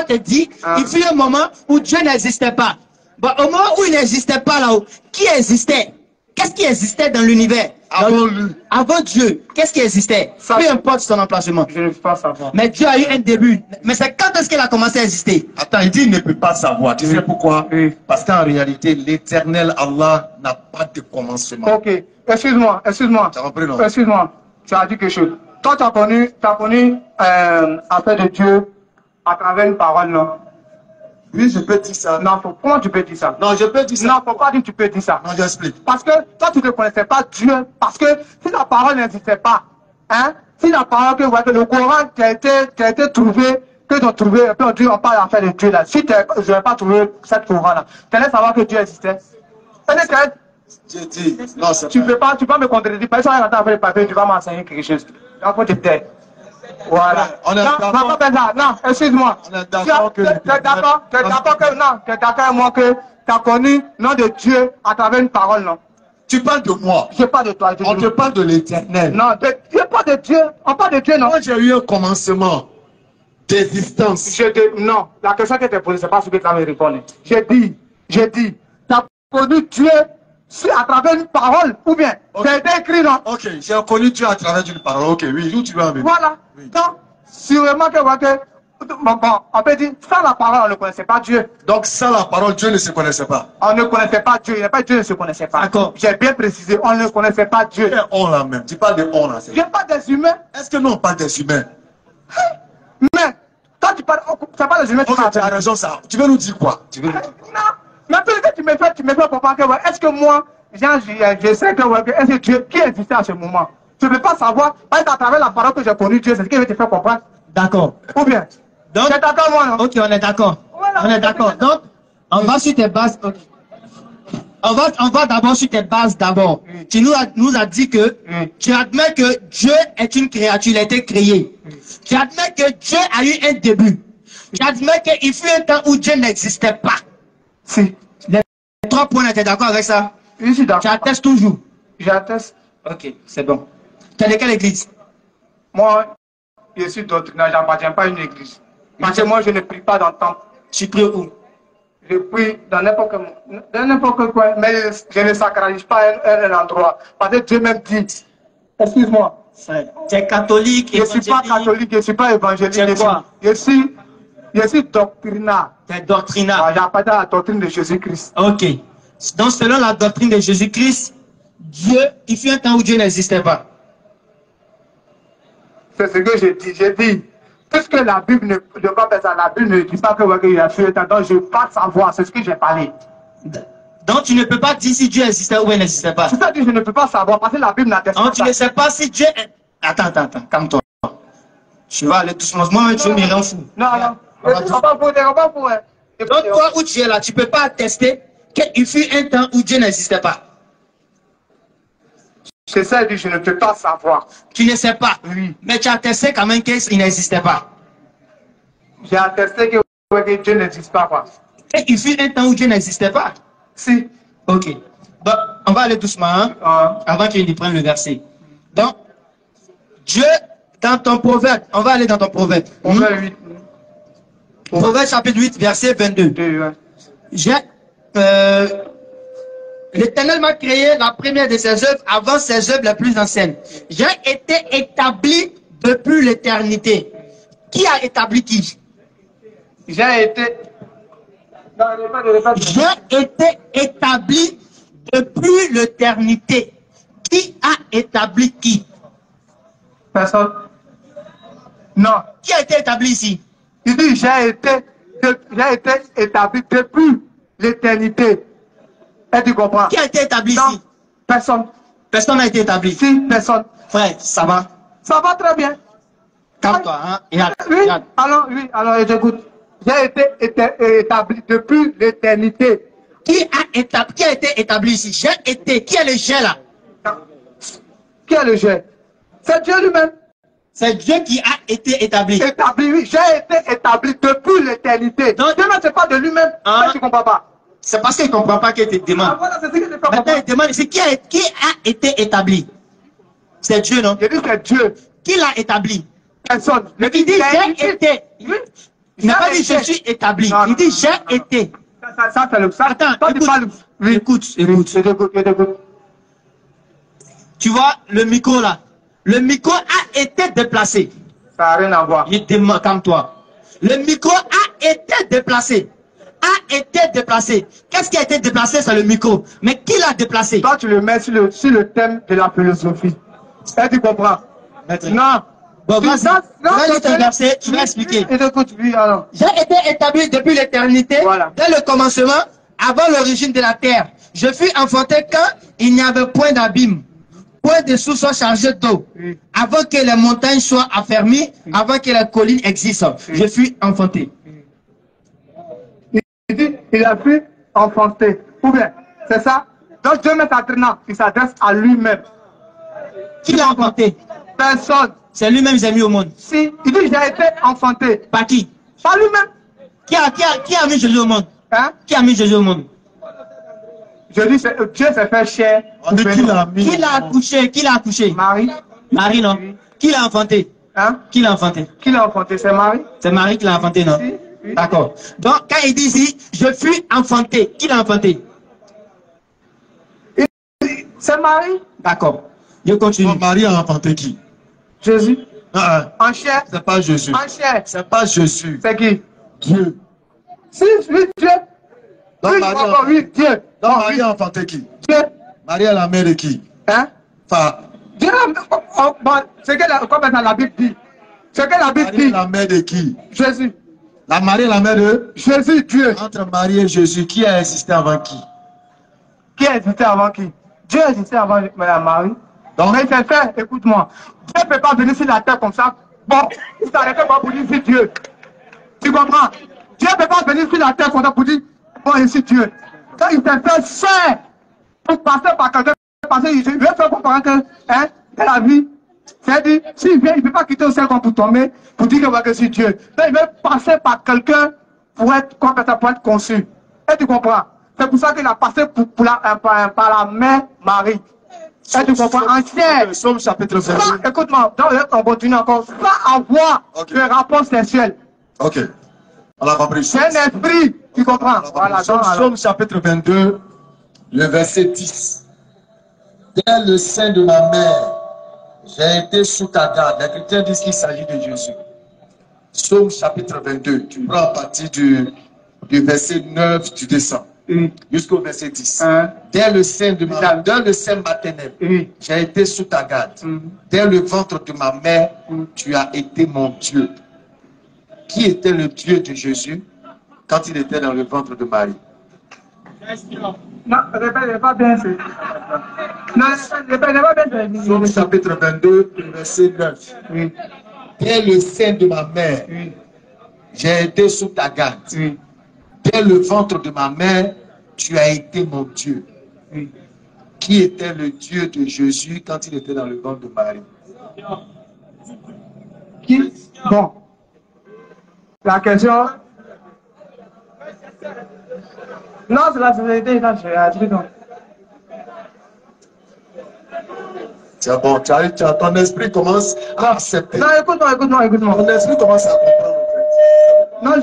te dis, il fut un moment où Dieu n'existait pas. Bon, au moment où il n'existait pas là-haut, qui existait? Qu'est-ce qui existait dans l'univers? Avant lui. Avant Dieu, qu'est-ce qui existait? Ça, peu importe son emplacement. Je ne peux pas savoir. Mais Dieu a eu un début. Mais c'est quand est-ce qu'il a commencé à exister? Attends, il dit il ne peut pas savoir. Tu sais pourquoi? Oui. Parce qu'en réalité, l'éternel Allah n'a pas de commencement. Ok, excuse-moi. T'as compris, non? Excuse-moi, tu as dit quelque chose. Toi, tu as connu affaire de Dieu à travers une parole, non? Oui, je peux dire ça. Non, comment tu peux dire ça? Non, je peux dire ça. Non, pourquoi dire que tu peux dire ça? Non, j'explique. Parce que toi, tu ne connaissais pas Dieu. Parce que si la parole n'existait pas, hein, si la parole que le Coran qui a été trouvé, que tu as trouvé, et puis on dit, on parle d'affaire de Dieu là. Si je n'avais pas trouvé cette Coran là, tu allais savoir que Dieu existait. J'ai dit, non, c'est Tu peux pas me contredire. Parce que si on attend après le papier, tu vas m'enseigner quelque chose. Donc, faut te taire. Voilà. On est Non, excuse-moi. On est d'accord que... Tu es d'accord avec moi que tu as connu le nom de Dieu à travers une parole, non? Tu parles de moi. Je parle de toi. On te parle de l'éternel. Non, je parle de Dieu. On parle de Dieu, non? Moi, j'ai eu un commencement d'existence. Non, la question que tu as posée, c'est pas ce que tu avais répondu. J'ai dit, tu as connu Dieu à travers une parole, ou bien, c'est écrit, non? Ok, j'ai connu Dieu à travers une parole. Ok, oui, où tu vas avec? Voilà. Oui. Donc, sûrement que, on peut dire, sans la parole, on ne connaissait pas Dieu. Donc, sans la parole, Dieu ne se connaissait pas. On ne connaissait pas Dieu. Il n'y a pas Dieu ne se connaissait pas. D'accord. J'ai bien précisé, on ne connaissait pas Dieu. Et on là même. Tu parles de on là. Je parle des humains. Est-ce que nous on parle des humains? Mais, toi tu parles des humains. Ok, tu as raison, ça. Tu veux nous dire quoi? Tu veux nous dire quoi? Non. Mais peut-être tu me fais comprendre que, est-ce que moi, je sais que, est-ce que Dieu, qui existait à ce moment? Tu ne peux pas savoir, parce qu'à travers la parole que j'ai connue Dieu, c'est ce qui veut te faire comprendre. D'accord. Ou bien? Donc, c'est d'accord, moi, non? ok, on est d'accord. Voilà. On est d'accord. Donc, on va sur tes bases. Okay. On va d'abord sur tes bases d'abord. Tu nous as dit que tu admets que Dieu est une créature, il a été créé. Tu admets que Dieu a eu un début. Tu admets qu'il fut un temps où Dieu n'existait pas. Si. Les 3 points, tu es d'accord avec ça? Je suis d'accord. Tu attestes toujours? J'atteste. Ok, c'est bon. Tu es de quelle église? Moi, je suis doctrinaire, je n'appartiens pas à une église. Parce que moi, je ne prie pas dans le temple. Tu pries où? Je prie dans n'importe quoi, mais je ne sacralise pas un endroit. Parce que Dieu même dit, excuse-moi. Tu es catholique, je ne suis pas catholique, je ne suis pas évangélique. Je suis doctrinaire. Tu es doctrinaire. J'appartiens à la doctrine de Jésus-Christ. Ok. Donc, selon la doctrine de Jésus-Christ, Dieu, il fut un temps où Dieu n'existait pas. C'est ce que j'ai dit. J'ai dit, puisque la Bible ne dit pas qu'il a fui un temps, donc je ne veux pas savoir, c'est ce que j'ai parlé. Donc, tu ne peux pas dire si Dieu existait ou il n'existait pas. C'est-à-dire que je ne peux pas savoir, parce que la Bible n'atteste pas. Donc, tu ne sais pas si Dieu est... Attends, calme-toi. Tu vas aller doucement. Moi, tu me rends fou. Non. On va pour. Donc, toi où tu es là, tu ne peux pas attester qu'il fut un temps où Dieu n'existait pas. C'est ça, je ne peux pas savoir. Tu ne sais pas. Oui. Mais tu as attesté quand même qu'il n'existait pas. J'ai attesté que Dieu n'existe pas. Quoi. Et il fut un temps où Dieu n'existait pas. Si. Ok. Bon, on va aller doucement, hein, avant qu'il prenne le verset. Donc, Dieu, dans ton proverbe, on va aller dans ton proverbe. Proverbe 8. Proverbe chapitre 8, verset 22. L'Éternel m'a créé la première de ses œuvres avant ses œuvres les plus anciennes. J'ai été établi depuis l'éternité. Qui a établi qui? J'ai été établi depuis l'éternité. Qui a établi qui? Personne. Non. Qui a été établi ici? Il dit j'ai été établi depuis l'éternité. Et tu comprends? Qui a été établi non. ici? Personne. Personne n'a été établi. Si, personne. Frère, ça va? Ça va très bien. Calme-toi, hein? Oui, alors j'écoute. J'ai été établi depuis l'éternité. Qui a été établi ici? J'ai été. Qui est le j'ai là? Qui est le j'ai? C'est Dieu lui-même. C'est Dieu qui a été établi. Établi, oui. J'ai été établi depuis l'éternité. Donc, Dieu ne c'est pas de lui-même. Tu ne comprends pas. C'est parce qu'il ne comprend pas qu'il te demande. Ah, voilà, c'est ce que je fais comprendre. Maintenant, il demande, c'est qui a été établi? C'est Dieu, non? Je dis c'est Dieu. Qui l'a établi? Personne. Mais il dit j'ai été. Il n'a pas dit je suis établi. Il dit j'ai été. Ça fait le ça. Attends, écoute. Écoute. Tu vois le micro là? Le micro a été déplacé. Ça n'a rien à voir. Il demande, calme-toi. Le micro a été déplacé. Qu'est-ce qui a été déplacé? C'est le micro. Mais qui l'a déplacé? Toi, tu le mets sur le thème de la philosophie. Est-ce que tu comprends? Non. Bon, vas-y, ton verset, tu vas expliquer. Écoute, oui, alors. J'ai été établi depuis l'éternité, voilà. Dès le commencement, avant l'origine de la terre. Je fus enfanté quand il n'y avait point d'abîme, point de source soit chargé d'eau, avant que les montagnes soient affermies, avant que les collines existent. Je fus enfanté. Il dit, il a pu enfanter. Ou bien, c'est ça? Donc Dieu met maintenant, il s'adresse à lui-même. Qui l'a enfanté? Personne. C'est lui-même qui s'est mis au monde. Si, il dit, j'ai été enfanté. Par qui? Par lui-même. Qui a mis Jésus au monde? Hein? Qui a mis Jésus au monde? Je dis, Dieu s'est fait chair. On dit qui l'a mis. Qui l'a accouché? Qui l'a accouché? Marie. Marie, non? Qui l'a enfanté? Hein? Qui l'a enfanté? Qui l'a enfanté? C'est Marie. C'est Marie qui l'a enfanté, non? Si, oui. D'accord. Donc, quand il dit ici, je fus enfanté, qui l'a enfanté? C'est Marie. D'accord. Je continue. Donc, Marie a enfanté qui? Jésus. En chair. C'est pas Jésus. En chair. C'est pas Jésus. C'est qui? Dieu. Si, oui, Dieu. Donc, Oui, Marie, oui, Dieu. donc, Marie a enfanté qui? Dieu. Marie est la mère de qui? Hein? Enfin, Dieu, c'est que la Bible dit. C'est que la Bible Marie est dit. la mère de qui? Jésus. La Marie est la mère de? Jésus, Dieu. Entre Marie et Jésus, qui a existé avant qui? Qui a existé avant qui? Dieu existait avant Marie. Donc, Mais c'est fait, écoute-moi. Dieu ne peut pas venir sur la terre comme ça. Bon, il s'arrêtait pas pour dire c'est Dieu. Tu comprends? Dieu ne peut pas venir sur la terre comme ça pour dire bon, ici Dieu. Quand il s'est fait chair pour passer par quelqu'un, il veut faire comprendre que, hein, de la vie. C'est-à-dire, s'il vient, il ne peut pas quitter le ciel pour tomber, pour dire que c'est Dieu. Donc, il veut passer par quelqu'un pour être conçu. Et tu comprends? C'est pour ça qu'il a passé par la mère Marie. Et tu comprends? En chair. Somme chapitre 22. Écoute-moi, on continue encore. Sans avoir de rapport sexuel. Ok. On a compris. C'est un esprit. Tu comprends? Voilà. Somme chapitre 22, le verset 10. Dès le sein de ma mère, j'ai été sous ta garde. Les chrétiens disent qu'il s'agit de Jésus. Somme chapitre 22. Tu prends à partir du verset 9, tu descends. Jusqu'au verset 10. Dès le sein de ma mère, dans le sein maternel, j'ai été sous ta garde. Dès le ventre de ma mère, tu as été mon Dieu. Qui était le Dieu de Jésus quand il était dans le ventre de Marie? Non, répète pas bien. Non, répète pas bien. Somme chapitre 22, verset 9. Dès le sein de ma mère, j'ai été sous ta garde. Dès le ventre de ma mère, tu as été mon Dieu. Qui était le Dieu de Jésus quand il était dans le ventre de Marie? Qui? Bon. La question. Non, c'est la société. C'est bon, ton esprit commence à accepter. Non, écoute-moi. Ton esprit commence à comprendre. Non,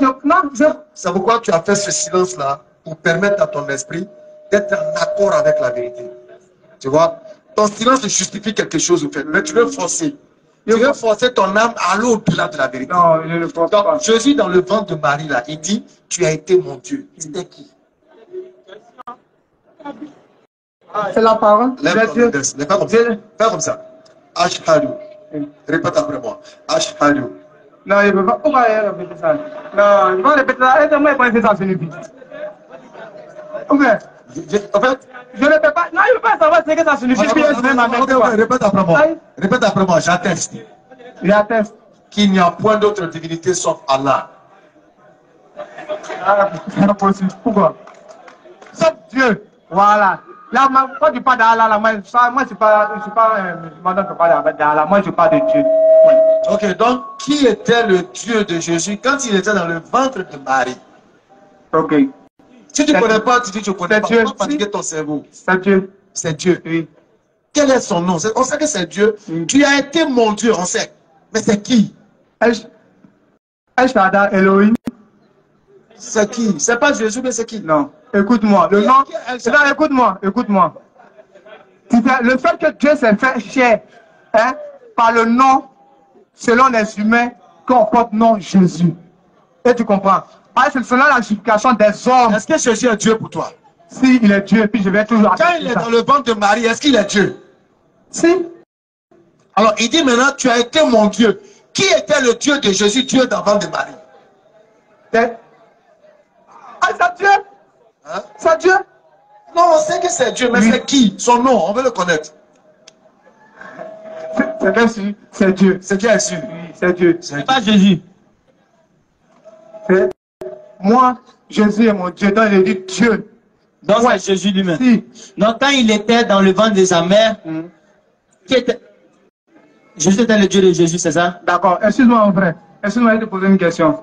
c'est pourquoi tu as fait ce silence-là, pour permettre à ton esprit d'être en accord avec la vérité. Tu vois, ton silence justifie quelque chose, au fait, mais tu veux forcer. Tu veux forcer ton âme à aller au-delà de la vérité. Non, je ne le force pas. Jésus, dans le ventre de Marie, là, il dit, tu as été mon Dieu. C'était qui? C'est la parole. Fais comme ça. Ashhadu. Répète après moi. Ashhadu. Non, il ne peut pas. Pourquoi répéter ça? Non, il va répéter ça. Aide-moi à répéter ça sur le vide. En fait, je ne peux pas. Non, il ne peut pas savoir ce que ça signifie. Répète après moi. Répète après moi. J'atteste. J'atteste qu'il n'y a point d'autre divinité sauf Allah. C'est impossible. Pourquoi? Sauf Dieu. Voilà. Là, quand tu parles d'Allah, moi, je ne suis pas musulman, je parle d'Allah. Moi, je parle de Dieu. Ouais. Ok, donc, qui était le Dieu de Jésus quand il était dans le ventre de Marie? Ok. Si tu ne connais pas, tu dis que tu ne connais pas. Dieu. Comment fatiguer ton cerveau? C'est Dieu. C'est Dieu. Oui. Quel est son nom? On sait que c'est Dieu. Oui. Tu as été mon Dieu, on sait. Mais c'est qui? El Shaddai, Elohim. C'est qui? C'est pas Jésus, mais c'est qui? Non. Écoute-moi. Le nom. Non, écoute-moi. Le fait que Dieu s'est fait chair, hein, par le nom, selon les humains, qu'on porte nom Jésus. Et tu comprends? Parce que c'est selon la justification des hommes. Est-ce que Jésus est Dieu pour toi? Si, il est Dieu, puis je vais toujours. Quand il est dans le ventre de Marie, est-ce qu'il est Dieu? Si. Alors, il dit maintenant, tu as été mon Dieu. Qui était le Dieu de Jésus, Dieu dans le ventre de Marie? C'est Dieu. Hein? C'est Dieu. Non, on sait que c'est Dieu, mais c'est qui? Son nom, on veut le connaître. C'est Dieu. C'est qui est sûr? Oui, c'est Dieu. C'est pas Jésus. Moi, Jésus est mon Dieu. Donc, il dit Dieu. Donc, c'est Jésus lui-même. Si. Donc, quand il était dans le ventre de sa mère, qui était... Jésus était le Dieu de Jésus, c'est ça? D'accord. Excuse-moi, mon frère. Excuse-moi, je vais te poser une question.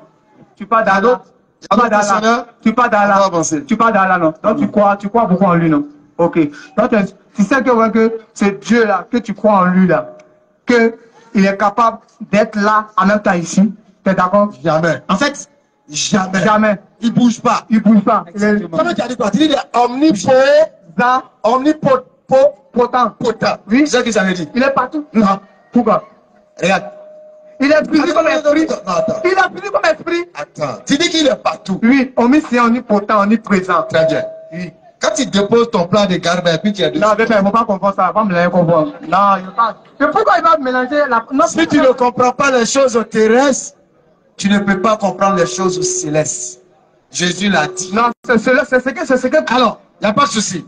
Tu parles d'Allah. Tu parles d'Allah. Tu parles d'Allah, non? Donc, tu crois beaucoup en lui, non? Ok. Donc, tu sais que, ouais, que ce Dieu-là, que tu crois en lui, là, qu'il est capable d'être là en même temps ici. Tu es d'accord? Jamais. En fait, Jamais. jamais. Il bouge pas. Il bouge pas. Comment tu as dit quoi? Tu dis il est omnipotent. Omnipotent. Potent. Oui. C'est ça que ça veut dire. Il est partout. Non. Pourquoi? Regarde. Il est physique comme esprit. Non, attends. Il est physique comme esprit. Attends. Tu dis qu'il est partout. Oui, omniscient, omnipotent, omniprésent. Très bien. Oui. Quand tu déposes ton plan de garde et puis tu as deux. Non, il ne faut pas comprendre ça. Va me mélanger comprendre. Non, il ne pas. Mais pourquoi il va mélanger la. Non, Si tu ne comprends pas les choses terrestres, tu ne peux pas comprendre les choses célestes. Jésus l'a dit. Non, c'est ce que. Alors, il n'y a pas de souci.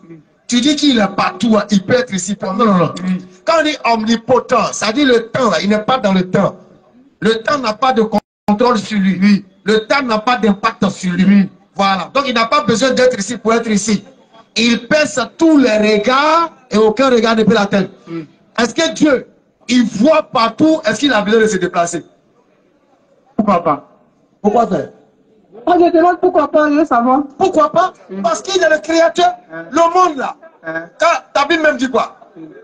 Tu dis qu'il est partout, il peut être ici. Non, non, non. Quand on dit omnipotent, ça dit le temps, là, il n'est pas dans le temps. Le temps n'a pas de contrôle sur lui. Oui. Le temps n'a pas d'impact sur lui. Oui. Voilà. Donc, il n'a pas besoin d'être ici pour être ici. Il pèse tous les regards et aucun regard ne peut l'atteindre. Est-ce que Dieu, il voit partout, est-ce qu'il a besoin de se déplacer? Pourquoi pas? Pourquoi faire? Je te demande pourquoi pas, je veux savoir. Pourquoi pas? Parce qu'il est le créateur. Le monde là. Ta Bible même dit quoi?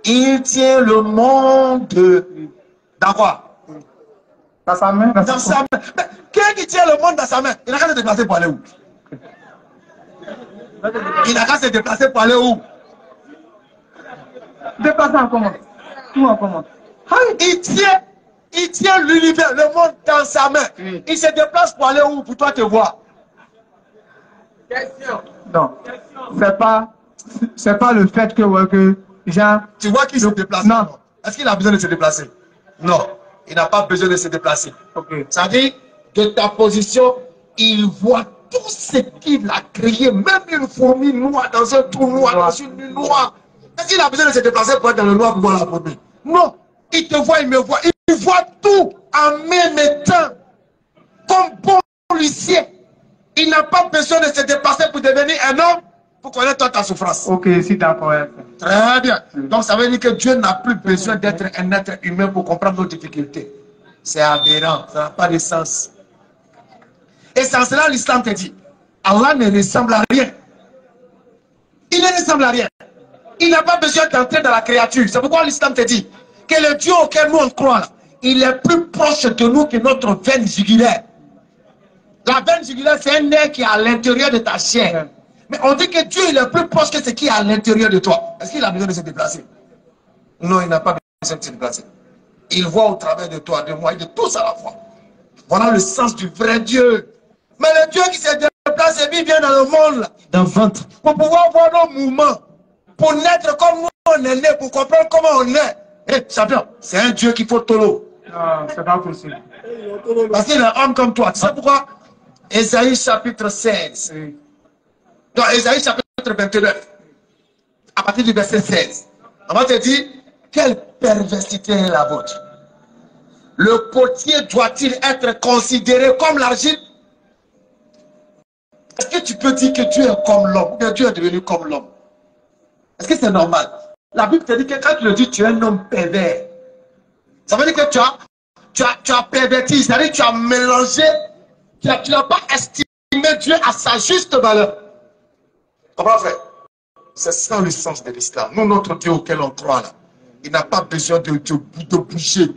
Il tient le monde dans quoi? Dans sa main. Dans sa main. Mais quelqu'un qui tient le monde dans sa main, il n'a qu'à se déplacer pour aller où? Il n'a qu'à se déplacer pour aller où? Déplacer en comment? Tout en comment? Il tient l'univers, le monde dans sa main. Il se déplace pour aller où? Pour toi te voir. Non. C'est pas le fait que, ouais, que Jean. Tu vois qu'il se déplace? Non. Est-ce qu'il a besoin de se déplacer? Non. Il n'a pas besoin de se déplacer. Okay. Ça veut dire que ta position, il voit tout ce qu'il a créé, même une fourmi noire dans un trou noir, dans une nuit noire. Est-ce qu'il a besoin de se déplacer pour être dans le noir pour voir la fourmi? Non. Il te voit, il me voit. Il voit tout en même temps. Comme bon policier. Il n'a pas besoin de se déplacer pour devenir un homme, pour connaître toi ta souffrance. Ok, si d'accord. Très bien. Donc ça veut dire que Dieu n'a plus besoin d'être un être humain pour comprendre nos difficultés. C'est aberrant, ça n'a pas de sens. Et sans cela, l'islam te dit, Allah ne ressemble à rien. Il ne ressemble à rien. Il n'a pas besoin d'entrer dans la créature. C'est pourquoi l'islam te dit que le Dieu auquel nous on croit, là, il est plus proche de nous que notre veine jugulaire. La veine jugulaire, c'est un nerf qui est à l'intérieur de ta chair. Mais on dit que Dieu il est plus proche que ce qui est à l'intérieur de toi. Est-ce qu'il a besoin de se déplacer? Non, il n'a pas besoin de se déplacer. Il voit au travers de toi, de moi et de tous à la fois. Voilà le sens du vrai Dieu. Mais le Dieu qui se déplace et vient dans le monde, là, Dans le ventre. pour pouvoir voir nos mouvements, pour naître comme nous on est né, pour comprendre comment on est. Eh, champion, c'est un Dieu qu'il faut tolo. Non, c'est pas possible. Parce qu'il est un homme comme toi. Tu sais pourquoi? Ésaïe chapitre 16. Dans Ésaïe chapitre 29, à partir du verset 16, on va te dire, quelle perversité est la vôtre? Le potier doit-il être considéré comme l'argile? Est-ce que tu peux dire que Dieu est comme l'homme, ou que Dieu est devenu comme l'homme? Est-ce que c'est normal? La Bible te dit que quand tu le dis, tu es un homme pervers. Ça veut dire que tu as perverti, c'est-à-dire que tu as mélangé, tu n'as pas estimé Dieu à sa juste valeur. Comprends, frère? C'est ça le sens de l'islam. Nous, notre Dieu auquel on croit, là, il n'a pas besoin de bouger.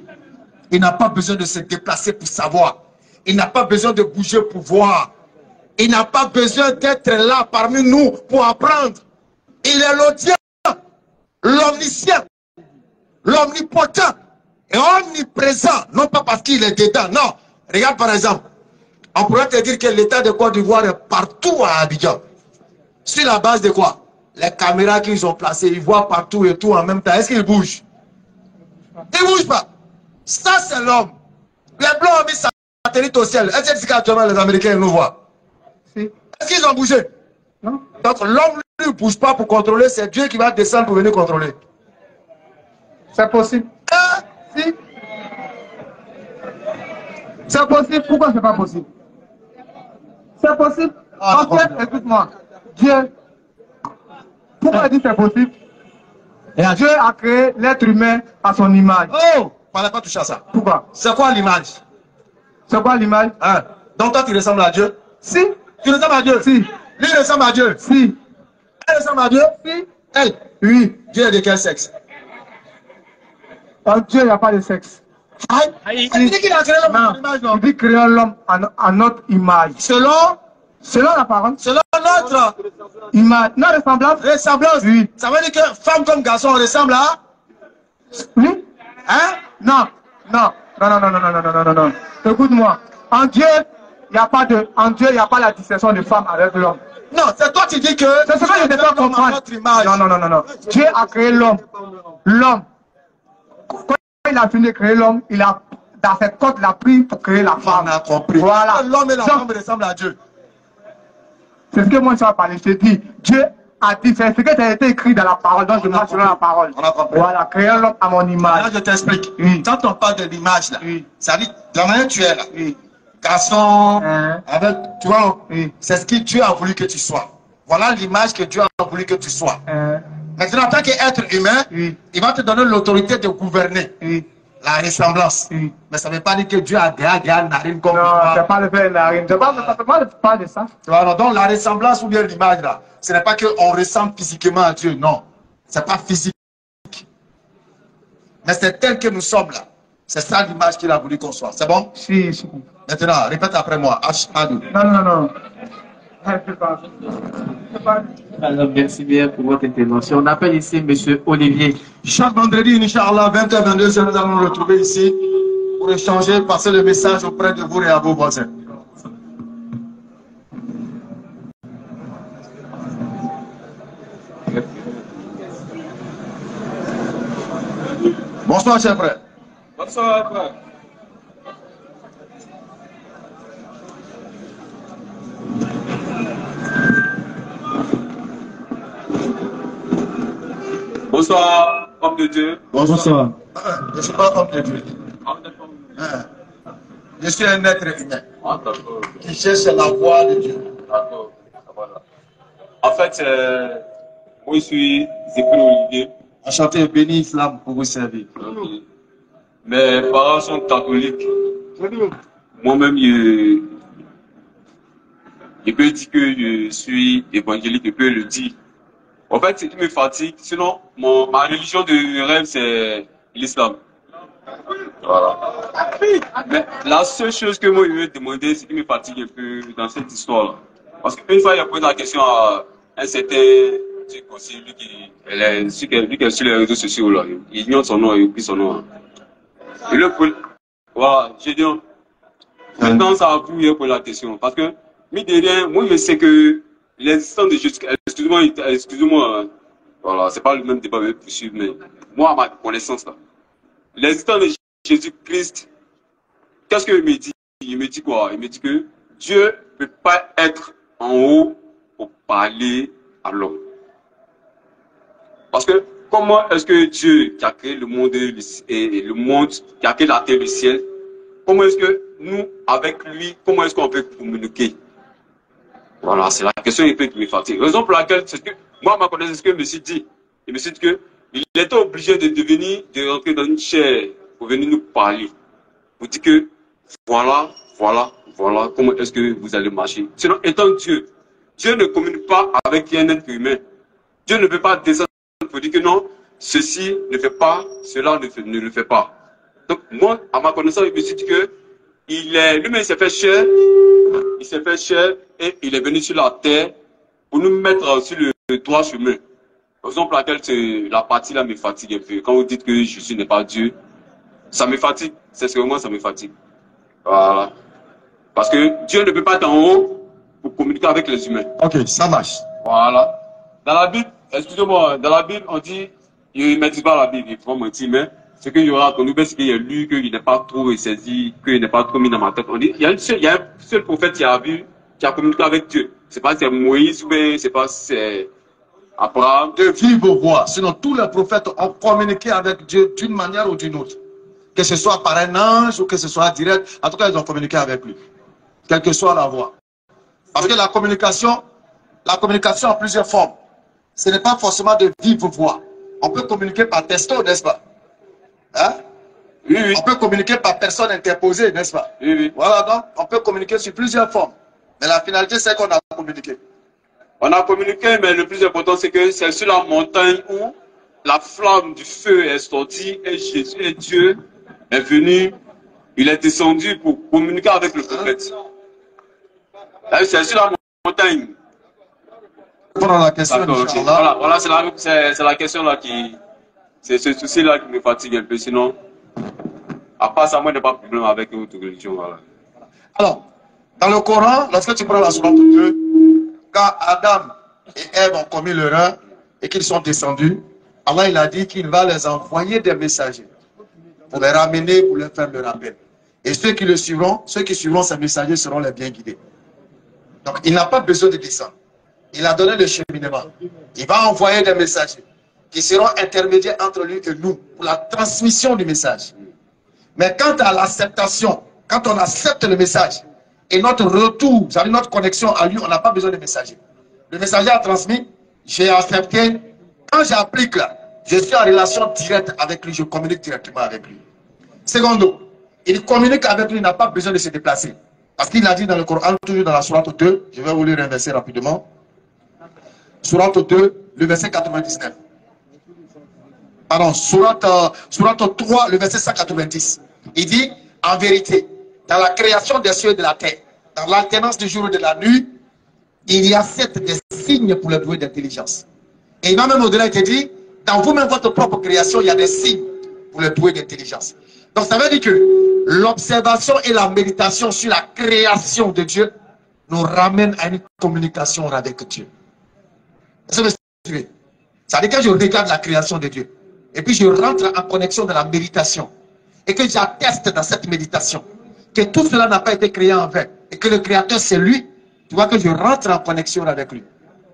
Il n'a pas besoin de se déplacer pour savoir. Il n'a pas besoin de bouger pour voir. Il n'a pas besoin d'être là parmi nous pour apprendre. Il est l'audient, l'omniscient, l'omnipotent et omniprésent. Non pas parce qu'il est dedans. Non. Regarde par exemple. On pourrait te dire que l'État de Côte d'Ivoire est partout à Abidjan. Sur la base de quoi? Les caméras qu'ils ont placées, ils voient partout et tout en même temps. Est-ce qu'ils bougent? Ils ne bougent pas. Ça, c'est l'homme. Les Blancs ont mis satellite au ciel. Est-ce qu'actuellement les Américains nous voient? Est-ce qu'ils ont bougé? Non. Donc l'homme ne bouge pas pour contrôler, c'est Dieu qui va descendre pour venir contrôler. C'est possible. Si. C'est possible. Pourquoi c'est pas possible? C'est possible. En fait, écoute-moi. Dieu. Pourquoi il dit c'est possible? Dieu a créé l'être humain à son image. Oh! On n'a pas touché à ça. Pourquoi? C'est quoi l'image? C'est quoi l'image? Hein? Donc toi tu ressembles à Dieu? Si. Tu ressembles à Dieu? Si. Lui ressemble à Dieu? Si. Elle ressemble à Dieu? Si. Elle. Oui. Dieu est de quel sexe? En Dieu, il n'y a pas de sexe. Il dit qu'il a créé l'homme à son image, non? Il dit créer l'homme à notre image. Selon la parole. Selon notre image. Non, ressemblance. Ressemblance. Oui. Ça veut dire que femme comme garçon ressemble à? Oui. Hein? Non. Écoute-moi. En Dieu, il n'y a pas la distinction de femme avec l'homme. Non, c'est toi qui dis que... C'est ce que je ne peux pas comprendre. Non. Dieu a créé l'homme. L'homme. Quand il a fini de créer l'homme, il a, dans cette côte, il a pris pour créer la femme. On a compris. Voilà. L'homme et la femme ressemblent à Dieu. C'est ce que moi je vais parler. Je te dis, Dieu a dit, c'est ce qui a été écrit dans la parole, donc je marche selon la parole. On a compris. Voilà, créer l'homme à mon image. Là, je t'explique. Oui. Quand on parle de l'image, là, Oui. ça dit, de la manière que tu es là, Oui. garçon, avec, tu vois, Oui. c'est ce que Dieu a voulu que tu sois. Voilà l'image que Dieu a voulu que tu sois. Maintenant, en tant qu'être humain, Oui. il va te donner l'autorité de gouverner. Oui. La ressemblance. Oui. Mais ça ne veut pas dire que Dieu a des narines comme Non, toi. c'est pas le fait narine. Je ne pas de ça. Voilà, donc la ressemblance ou bien l'image là, ce n'est pas qu'on ressemble physiquement à Dieu, non. Ce n'est pas physique. Mais c'est tel que nous sommes là. C'est ça l'image qu'il a voulu qu'on soit. C'est bon? Si. Maintenant, répète après moi. Ashhadu. Non. Alors, merci bien pour votre intervention. On appelle ici M. Olivier. Chaque vendredi, Inch'Allah, 20h22, nous allons nous retrouver ici pour échanger, passer le message auprès de vous et à vos voisins. Bonsoir, cher frère. Bonsoir, frère. Bonsoir, homme de Dieu. Bonsoir. Je ne suis pas homme de Dieu. Je suis un être humain qui cherche la voie de Dieu. D'accord. Voilà. En fait, moi je suis Zéphir Olivier. Enchanté, béni Islam pour vous servir. Okay. Mes parents sont catholiques. Moi-même, je peux dire que je suis évangélique, je peux le dire. En fait, ce qui me fatigue, sinon, ma religion de rêve, c'est l'islam. Voilà. Mais la seule chose que moi, je veux demander, ce qui me fatigue un peu dans cette histoire-là. Parce qu'une fois, il a posé la question à un certain truc aussi, lui qui est sur les réseaux sociaux, là. Il ignore son nom, il oublie son nom. Et le voilà, j'ai dit, maintenant, ça a voulu poser la question. Parce que, mine de rien, moi, je sais que l'existence de Jésus, excusez-moi, voilà, c'est pas le même débat possible, mais moi, à ma connaissance, là, l'existence de Jésus-Christ, qu'est-ce qu'il me dit? Il me dit quoi? Il me dit que Dieu ne peut pas être en haut pour parler à l'homme. Parce que, comment est-ce que Dieu, qui a créé le monde et le monde, qui a créé la terre et le ciel, comment est-ce que nous, avec lui, comment est-ce qu'on peut communiquer? Voilà, c'est la question qui me fatigue. Raison pour laquelle, c'est que moi, à ma connaissance, ce que je me suis dit, il me suis dit que il était obligé de rentrer dans une chair pour venir nous parler. Pour dire que voilà comment est-ce que vous allez marcher. Sinon, étant Dieu, Dieu ne communique pas avec un être humain. Dieu ne peut pas descendre pour dire que non, ceci ne fait pas, cela ne le fait pas. Donc, moi, à ma connaissance, je me suis dit que lui-même, il s'est fait chair et il est venu sur la terre pour nous mettre sur le droit chemin. Par exemple, la partie là me fatigue un peu. Quand vous dites que Jésus n'est pas Dieu, ça me fatigue. Sincèrement, ça me fatigue. Voilà. Parce que Dieu ne peut pas être en haut pour communiquer avec les humains. Ok, ça marche. Voilà. Dans la Bible, excusez-moi, dans la Bible, on dit, il ne maîtrise pas la Bible, il faut mentir, mais ce qu'il y aura connu, c'est qu'il a lu, qu'il n'est pas trop saisi, qu'il n'est pas trop mis dans ma tête. On dit, il y a un seul prophète qui a communiqué avec Dieu. C'est pas c'est Moïse, ou bien c'est pas c'est Abraham. De vive voix. Sinon, tous les prophètes ont communiqué avec Dieu d'une manière ou d'une autre. Que ce soit par un ange ou que ce soit direct. En tout cas, ils ont communiqué avec lui. Quelle que soit la voix. Parce que la communication a plusieurs formes. Ce n'est pas forcément de vive voix. On peut communiquer par texto, n'est-ce pas? Hein? Oui, oui. On peut communiquer par personne interposée, n'est-ce pas? Oui, oui. Voilà, donc on peut communiquer sur plusieurs formes. Mais la finalité, c'est qu'on a communiqué. On a communiqué, mais le plus important, c'est que c'est sur la montagne où la flamme du feu est sortie et Jésus et Dieu est venu. Il est descendu pour communiquer avec le prophète. C'est sur la montagne. Pour la question, okay. Voilà, c'est la question là qui... C'est ce souci-là qui me fatigue un peu. Sinon, à part ça, moi, je n'ai pas de problème avec votre religion. Voilà. Alors, dans le Coran, lorsque tu prends la sourate 2, quand Adam et Ève ont commis l'erreur et qu'ils sont descendus, Allah il a dit qu'il va les envoyer des messagers pour les ramener, pour leur faire le rappel. Et ceux qui suivront ces messagers seront les bien guidés. Donc, il n'a pas besoin de descendre. Il a donné le cheminement. Il va envoyer des messagers qui seront intermédiaires entre lui et nous pour la transmission du message. Mais quant à l'acceptation, quand on accepte le message et notre retour, c'est-à-dire notre connexion à lui, on n'a pas besoin de messager. Le messager a transmis, j'ai accepté. Quand j'applique là, je suis en relation directe avec lui, je communique directement avec lui. Secondo, il communique avec lui, il n'a pas besoin de se déplacer. Parce qu'il a dit dans le Coran, toujours dans la sourate 2, je vais vous le renverser rapidement. Sourate 2, le verset 99. Pardon, sourate 3, le verset 190. Il dit, en vérité, dans la création des cieux et de la terre, dans l'alternance du jour et de la nuit, il y a 7 des signes pour le doué d'intelligence. Et il va même au-delà, il te dit, dans vous-même, votre propre création, il y a des signes pour le doué d'intelligence. Donc ça veut dire que l'observation et la méditation sur la création de Dieu nous ramènent à une communication avec Dieu. Ça veut dire que je regarde la création de Dieu. Et puis je rentre en connexion dans la méditation. Et que j'atteste dans cette méditation que tout cela n'a pas été créé en vain. Et que le Créateur c'est lui. Tu vois que je rentre en connexion avec lui.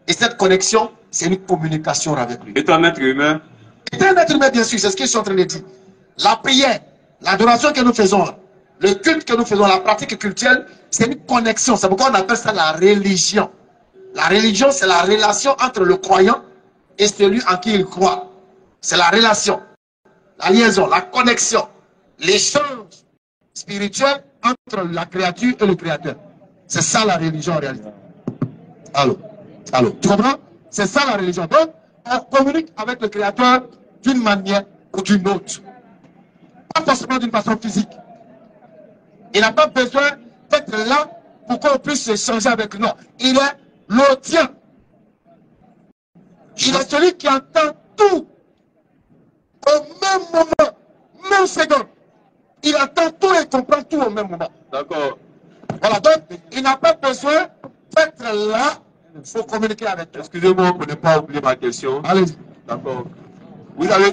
Et cette connexion, c'est une communication avec lui. Et un être humain? Et un être humain, bien sûr, c'est ce que je suis en train de dire. La prière, l'adoration que nous faisons, le culte que nous faisons, la pratique culturelle, c'est une connexion. C'est pourquoi on appelle ça la religion. La religion, c'est la relation entre le croyant et celui en qui il croit. C'est la relation, la liaison, la connexion, l'échange spirituel entre la créature et le Créateur. C'est ça la religion en réalité. Allô? Allô? Tu comprends? C'est ça la religion. Donc, on communique avec le Créateur d'une manière ou d'une autre. Pas forcément d'une façon physique. Il n'a pas besoin d'être là pour qu'on puisse échanger avec lui. Non, il est l'audien. Il est celui qui entend tout. Au même moment, même seconde. Il entend tout et comprend tout au même moment. D'accord. Voilà, donc il n'a pas besoin d'être là pour communiquer avec toi. Excusez-moi pour ne pas oublier ma question. Allez-y. D'accord. Vous avez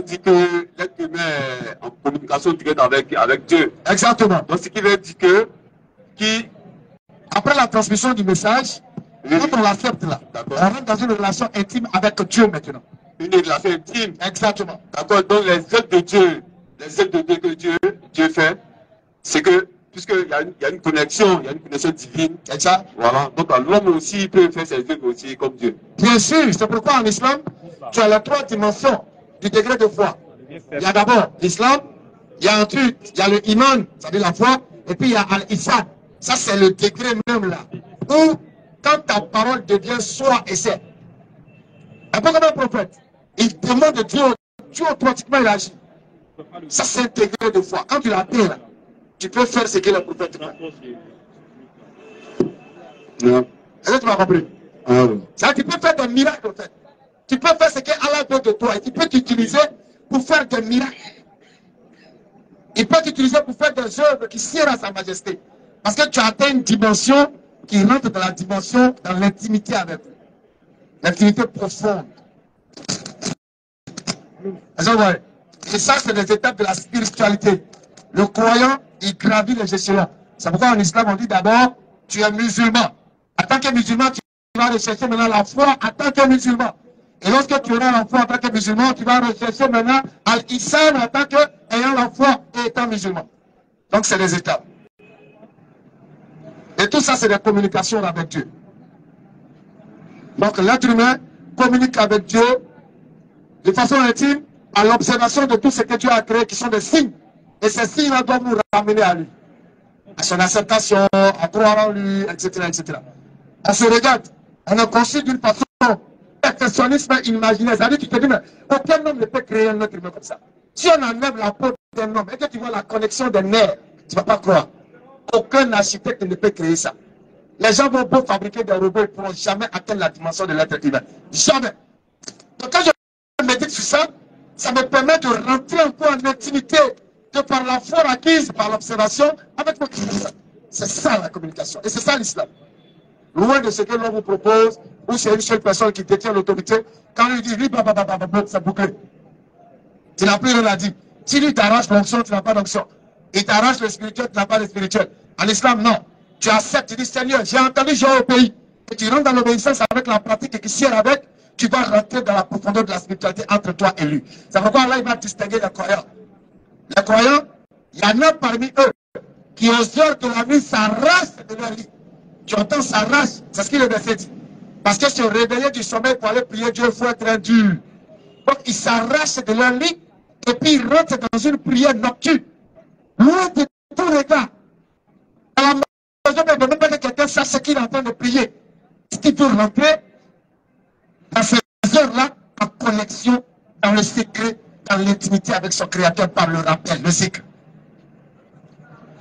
dit que l'être humain est en communication directe avec Dieu. Exactement. Donc ce qui veut dire que après la transmission du message, quand on l'accepte là, on rentre dans une relation intime avec Dieu maintenant. Une relation intime. Exactement. D'accord. Donc les œuvres de Dieu, que Dieu fait, c'est que puisqu'il y a une connexion, divine. C'est ça. Voilà. Donc l'homme aussi peut faire ses œuvres aussi comme Dieu. Bien sûr, c'est pourquoi en islam, tu as les 3 dimensions du degré de foi. Il y a d'abord l'islam, il y a ensuite, il y a le iman, c'est-à-dire la foi, et puis il y a al-ihsan. Ça c'est le degré même là, où quand ta parole devient soi et c'est. Un peu comme un prophète, il demande de Dieu, Dieu automatiquement il agit. Ça c'est un degré de foi. Quand tu l'appelles là, tu peux faire ce que le prophète fait. Non. Est-ce que tu m'as compris? Ça, tu peux faire des miracles en fait. Tu peux faire ce que Allah veut de toi et tu peux t'utiliser pour faire des miracles. Il peut t'utiliser pour faire des œuvres qui sirent à sa majesté. Parce que tu as atteint une dimension qui rentre dans la dimension, dans l'intimité avec lui. L'intimité profonde. Et ça, c'est des étapes de la spiritualité. Le croyant, il gravit les échelons. C'est pourquoi en islam, on dit d'abord, tu es musulman. En tant que musulman, tu vas rechercher maintenant la foi en tant que musulman. Et lorsque tu auras la foi en tant que musulman, tu vas rechercher maintenant al-ihsan en tant qu'ayant la foi et étant musulman. Donc, c'est des étapes. Et tout ça, c'est des communications avec Dieu. Donc, l'être humain communique avec Dieu de façon intime à l'observation de tout ce que Dieu a créé, qui sont des signes. Et ces signes-là doivent nous ramener à lui. À son acceptation, à croire en lui, etc., etc. On se regarde. On est conçu d'une façon perfectionnisme imaginaire. C'est-à-dire que tu te dis, mais aucun homme ne peut créer un être humain comme ça. Si on enlève la peau d'un homme et que tu vois la connexion des nerfs, tu ne vas pas croire. Aucun architecte ne peut créer ça. Les gens vont beau fabriquer des robots, ils ne pourront jamais atteindre la dimension de l'être humain. Jamais. Donc quand je médite sur ça, ça me permet de rentrer un peu en intimité, de par la foi acquise, par l'observation, avec mon Christ. C'est ça la communication. Et c'est ça l'islam. Loin de ce que l'on vous propose, où c'est une seule personne qui détient l'autorité, quand il dit, lui, c'est bouclé. Tu n'as plus rien à dire. Si lui t'arrache l'onction, tu n'as pas d'onction. Il t'arrache le spirituel, tu n'as pas de spirituel. En islam, non. Tu acceptes, tu dis, Seigneur, j'ai entendu jouer au pays. Et tu rentres dans l'obéissance avec la pratique et qui sied avec, tu vas rentrer dans la profondeur de la spiritualité entre toi et lui. C'est pourquoi là, il va distinguer les croyants. Les croyants, il y en a parmi eux qui, aux heures de la nuit, s'arrachent de leur lit. Tu entends s'arrache, c'est ce qu'il est verset dit. Parce que se réveiller du sommeil pour aller prier Dieu, il faut être dur. Donc, ils s'arrachent de leur lit et puis ils rentrent dans une prière nocturne. Loin de tout regard. À la maison, même pas que quelqu'un sache ce qu'il est en train de prier. Ce qui peut rentrer dans ces heures-là en connexion, dans le secret, dans l'intimité avec son Créateur par le rappel, le secret.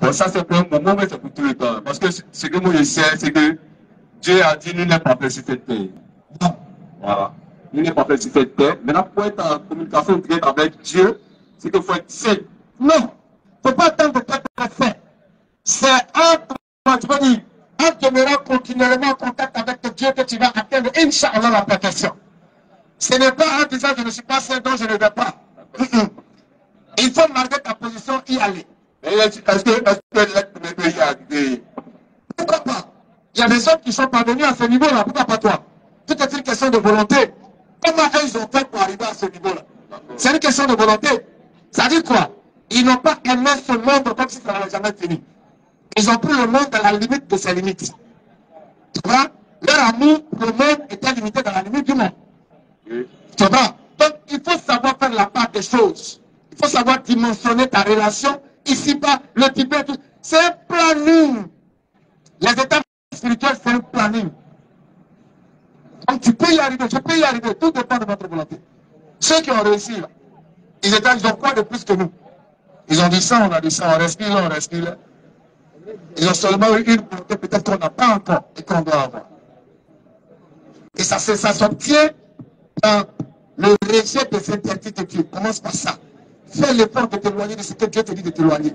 Bon, ça c'est pour un moment, mais c'est pour tout le temps. Parce que ce que moi je sais, c'est que Dieu a dit, nous n'est pas fait sur cette terre. Non. Voilà. Nous n'est pas fait sur cette terre. Maintenant, pour être en communication directe avec Dieu, c'est qu'il faut être seul. Non. Il ne faut pas attendre d'être fait. C'est en, tu peux dire, en demeurant continuellement en contact avec Dieu que tu vas atteindre, Inch'Allah, la perfection. Ce n'est pas en disant, je ne suis pas seul, donc je ne vais pas. Il faut marquer ta position, y aller. Est-ce que le pays a arrivé? Pourquoi pas? Il y a des hommes qui sont parvenus à ce niveau-là. Pourquoi pas toi? Tout est une question de volonté. Comment ils ont fait pour arriver à ce niveau-là? C'est une question de volonté. Ça dit quoi? Ils n'ont pas aimé ce monde comme si ça n'allait jamais fini. Ils ont pris le monde dans la limite de ses limites. Tu vois? Leur amour pour le monde était limité dans la limite du monde. Tu vois? Donc, il faut savoir faire la part des choses. Il faut savoir dimensionner ta relation. Ici-bas, le Tibet, c'est un planning. Les étapes spirituelles, c'est un planning. Donc tu peux y arriver, je peux y arriver, tout dépend de votre volonté. Ceux qui ont réussi, là, ils ont quoi de plus que nous? Ils ont dit ça, on a dit ça, on respire là, on respire là. Ils ont seulement eu une volonté peut-être qu'on n'a pas encore et qu'on doit avoir. Et ça s'obtient dans le rejet des interdits de Dieu. Commence par ça. Fais l'effort de t'éloigner de ce que Dieu te dit de t'éloigner.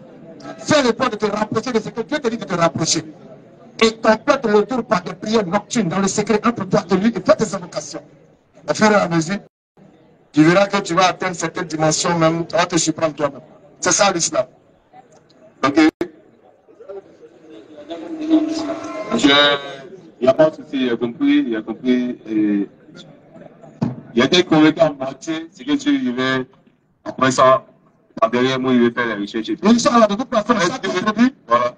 Fais l'effort de te rapprocher de ce que Dieu te dit de te rapprocher. Et complète le tour par des prières nocturnes dans le secret entre toi et lui et fais tes invocations. Au fur et à mesure, tu verras que tu vas atteindre certaines dimensions même, tu vas te surprendre toi-même. C'est ça l'islam. Ok. Il n'y a pas de souci, il a compris. Il y a des collègues en moitié, c'est que tu vais. Après ça, derrière moi, il va faire les recherches. Inch'Allah, de toute façon,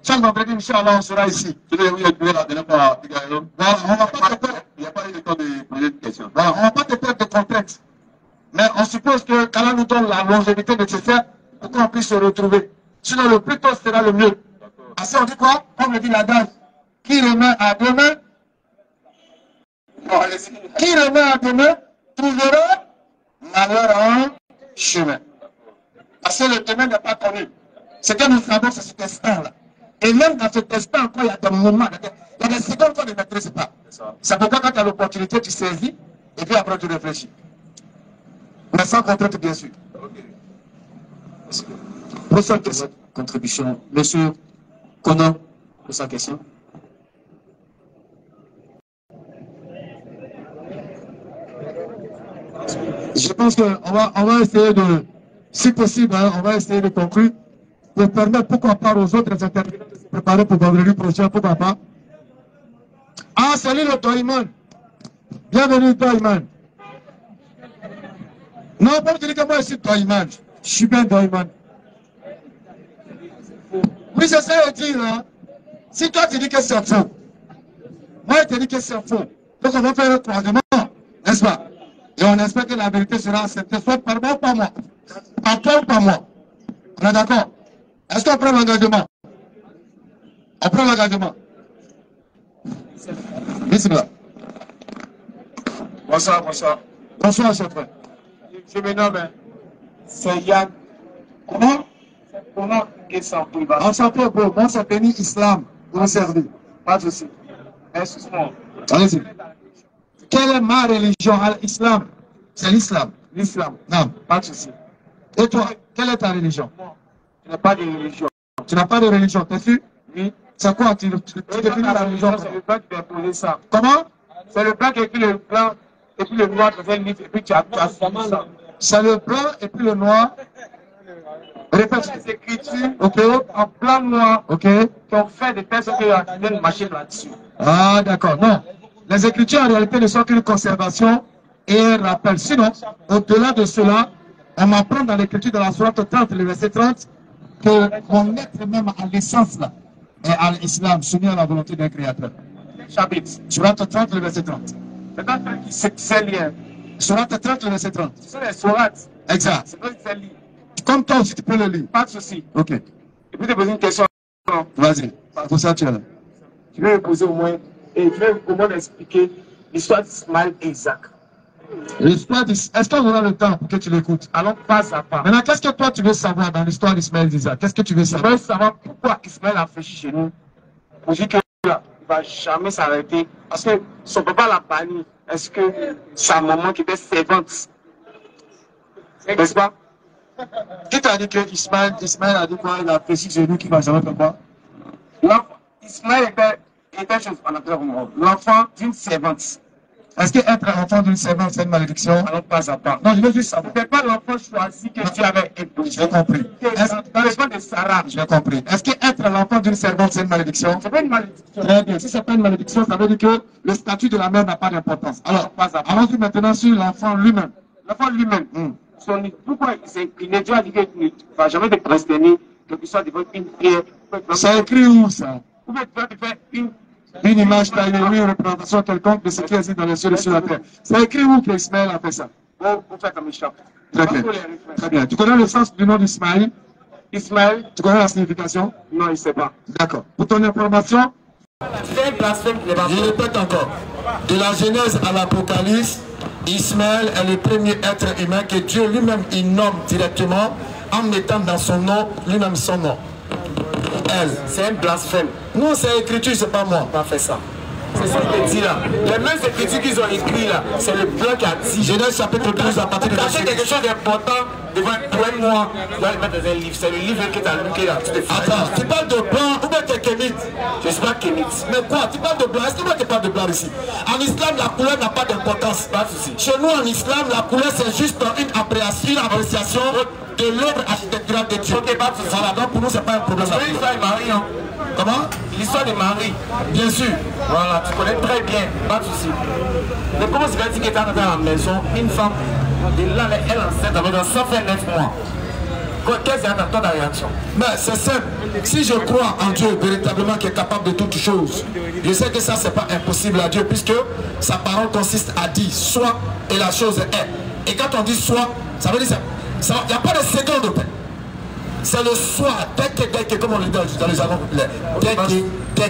chaque vendredi, Inch'Allah, on sera ici. Tu veux la dernière fois, voilà, on va pas te perdre. Il n'y a pas eu le temps de poser des questions. Voilà, on ne va pas te perdre de contraintes. Mais on suppose que qu'Allah nous donne la longévité nécessaire pour qu'on puisse se retrouver. Sinon, le plus tôt sera le mieux. Ainsi, on dit quoi? Comme le dit l'adage, qui remet à demain, qui remet à demain, trouvera malheur en chemin. Parce que le demain n'est pas connu. Ce que nous savons, c'est cet instant-là. Et même dans cet instant, encore, il y a des moments, il y a des secondes qu'on ne maîtrise pas. C'est pourquoi quand tu as l'opportunité, tu saisis, et puis après tu réfléchis. Mais sans contrainte, bien sûr. Prochaine question. Contribution. Monsieur Conan, prochaine question. Je pense qu'on va essayer de, si possible, hein, on va essayer de conclure pour permettre, pourquoi pas, aux autres intervenants de se préparer pour vendredi prochain, pourquoi pas. Ah, salut le Toïman. Bienvenue, Toïman. Non, pas me dire que moi, je suis Toïman. Je suis bien Toïman. Oui, c'est ça, je dis, là. Si toi, tu dis que c'est faux, moi, je te dis que c'est faux. Donc, on va faire un croisement, n'est-ce pas? Et on espère que la vérité sera acceptée, soit par moi ou par moi. Par toi ou par moi. On est d'accord? Est-ce qu'on prend l'engagement? On prend l'engagement. Bismillah. Bonsoir, bonsoir. Bonsoir, cher frère. Je me nomme Yann. Comment? Comment enchanté, bro. Moi, c'est béni islam. Vous me servez. Pas de souci. Excuse-moi. Allez-y. Quelle est ma religion? L'islam. C'est l'islam. L'islam. Non, pas de souci. Et toi, quelle est ta religion? Je n'ai pas de religion. Tu n'as pas de religion, t'es sûr? Oui. C'est quoi? Tu définis la religion? C'est le blanc qui t'a posé ça. Comment? C'est le blanc et puis le blanc et puis le noir dans un livre et puis tu as suivi ça. C'est le blanc et puis le noir. Répète les écritures, ok, en blanc noir, ok, qui ont fait des personnes qui ont une machine là-dessus. Ah, d'accord. Non. Les écritures en réalité ne sont qu'une conservation et un rappel. Sinon, au-delà de cela, on m'apprend dans l'écriture de la sourate 30, le verset 30, que mon être même à l'essence là est à l'islam, soumis à la volonté d'un créateur. Chapitre. Sourate 30, le verset 30. C'est lié. Sourate 30, le verset 30. Ce sont les sourates. Exact. C'est pas c'est lié. Comme toi aussi, tu peux le lire. Pas de souci. Ok. Et puis te poser une question. Vas-y. Pour ça, tu es là. Je vais me poser au moins, et je vais comment expliquer l'histoire d'Ismaël et Isaac. L'histoire d'Ismaël, est-ce qu'on aura le temps pour que tu l'écoutes? Allons pas à pas. Maintenant, qu'est-ce que toi tu veux savoir dans l'histoire d'Ismaël et d'Isaac? Qu'est-ce que tu veux savoir? Je veux savoir pourquoi Ismaël a fléchi chez nous. Pour dire qu'il ne va jamais s'arrêter. Parce que son papa l'a banni. Est-ce que sa maman qui était servante? N'est-ce pas? Qui t'a dit que Ismaël a dit quoi? Il a fléchi chez nous, qui ne va jamais faire quoi? Ismaël était chose qu'on appelle l'enfant d'une servante. Est-ce qu'être enfant d'une servante, c'est une malédiction? Alors, pas à pas. Non, je veux juste savoir. Ce n'est pas l'enfant choisi que tu avais épousé. J'ai compris. Dans le temps de Sarah. J'ai compris. Est-ce qu'être l'enfant d'une servante, c'est une malédiction? C'est pas une malédiction. Très bien. Si ce n'est pas une malédiction, ça veut dire que le statut de la mère n'a pas d'importance. Alors, allons-y maintenant sur l'enfant lui-même. L'enfant lui-même. Pourquoi il s'est incliné? Dieu a dit qu'il ne va jamais te prosterner, que tu sois devant une prière. C'est écrit où ça? Ou bien tu vas te faire une image taillée, une représentation quelconque de ce qui existe dans les cieux et sur la terre. C'est écrit où que Ismaël a fait ça? Pour faire comme Ishaq. Très bien. Très bien. Tu connais le sens du nom d'Ismaël? Ismaël, tu connais la signification? Non, il ne sait pas. D'accord. Pour ton information, c'est un blasphème. Je répète encore. De la Genèse à l'Apocalypse, Ismaël est le premier être humain que Dieu lui-même il nomme directement en mettant dans son nom lui-même son nom. Elle, c'est un blasphème. Non, c'est l'écriture, c'est pas moi. Pas fait ça. C'est ce qu'il dit là. Les mêmes écritures qu'ils ont écrites là, c'est le blanc qui a dit. Genèse chapitre 12 à partir de cacher quelque chose d'important devant un mois, tu dois le mettre dans un livre. C'est le livre que tu as lu là. Attends, tu parles de blanc ou bien tu es kémite? Je ne suis pas kémite. Mais quoi? Tu parles de blanc? Est-ce que tu parles de blanc ici? En islam, la couleur n'a pas d'importance. Pas de souci. Chez nous, en islam, la couleur c'est juste une appréciation de l'œuvre architecturale de Dieu. Ok, pas de souci. Voilà, donc pour nous, c'est pas un problème. C'est l'histoire de Marie, hein? Comment? L'histoire de Marie. Bien sûr. Voilà, tu connais très bien. Pas de souci. Mais comment c'est dit que tu es dans la maison, une femme, et là, elle enceinte avec un 129 mois. Qu'est-ce que c'est ta réaction? Mais c'est simple. Si je crois en Dieu véritablement qui est capable de toutes choses, je sais que ça, c'est pas impossible à Dieu, puisque sa parole consiste à dire soit et la chose est. Et quand on dit soit, ça veut dire ça. Il n'y a pas de seconde de paix. C'est le soir, dès que, comme on le dit dans les jargons populaires, dès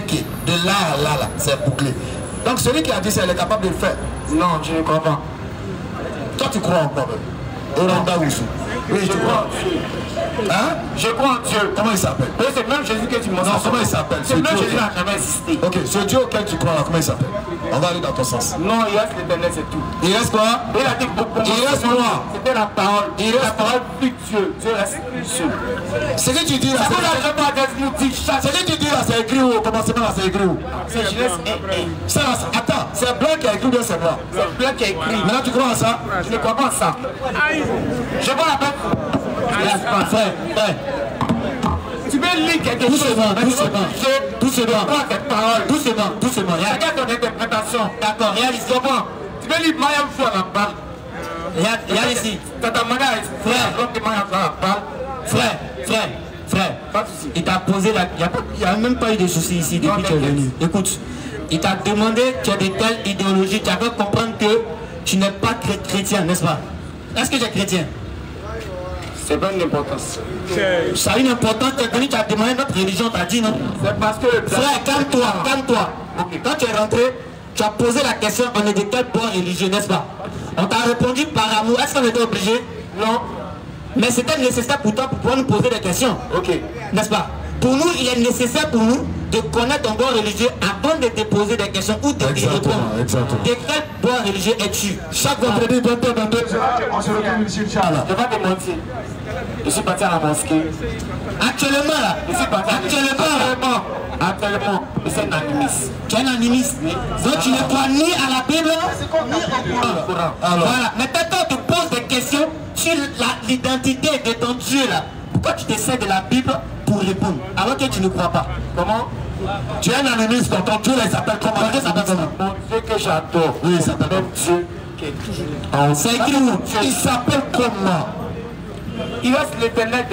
que, de là à là, c'est bouclé. Donc celui qui a dit ça, il est capable de le faire. Non, je ne crois pas. Toi, tu crois encore même. Oui, je crois. Hein? Je crois en Dieu. Comment il s'appelle? C'est même Jésus que tu m'as dit. Non, comment il s'appelle? C'est même Jésus n'a jamais existé. Ok, ce Dieu auquel tu crois, là, comment il s'appelle? On va aller dans ton sens. Non, il reste l'éternel, c'est tout. Il reste quoi? Il a dit beaucoup. Il reste quoi? C'était la parole. Il reste la parole plus Dieu. Dieu reste Dieu. Ce que tu dis là, c'est ce que tu dis là, c'est écrit où? Au commencement là, c'est écrit où? C'est Genèse 1. Attends, c'est blanc qui a écrit ou bien c'est blanc? C'est blanc qui a écrit. Maintenant tu crois en ça? Je ne crois pas en ça. Je vois la bête. Tu peux lire quelque chose. Doucement. Regarde ton interprétation. D'accord, regarde ici. Tu peux lire Mariam Fou à la balle. Regarde ici. Tata Maga, frère. Il t'a posé la... Il n'y a même pas eu de soucis ici depuis que tu es venu. Écoute, il t'a demandé, tu as de telles idéologies, tu as fait comprendre que tu n'es pas chrétien, n'est-ce pas? Est-ce que tu es chrétien? C'est pas une importance. Ça a une importance, tu es venu, tu as demandé notre religion, tu as dit non. C'est parce que... Frère, calme-toi. Okay. Quand tu es rentré, tu as posé la question, on est de quel point religieux, n'est-ce pas? On t'a répondu par amour. Est-ce qu'on était obligé? Non. Mais c'était nécessaire pour toi pour pouvoir nous poser des questions. Ok. N'est-ce pas? Pour nous, il est nécessaire pour nous de connaître ton bon religieux avant de te poser des questions ou de te répondre. Exactement. De quel bon religieux es-tu? Chaque vendredi, 22, on se retrouve ici, Inch'Allah. Je vais pas te mentir. Je suis parti à la mosquée. Actuellement, là. Je suis parti actuellement, je suis un animiste. Tu es un animiste? Oui. Donc tu ne crois ni à la Bible, ni au Coran. Voilà. Mais maintenant, on te pose des questions sur l'identité de ton Dieu, là. Pourquoi tu te sers de la Bible pour répondre alors que tu ne crois pas? Comment? Tu es un animiste, ton Dieu, il s'appelle comment? Mon Dieu s'appelle comment? Mon Dieu que j'adore. Oui, il s'appelle même Dieu qui est toujours. C'est écrit où? Il s'appelle comment? Il reste l'éternel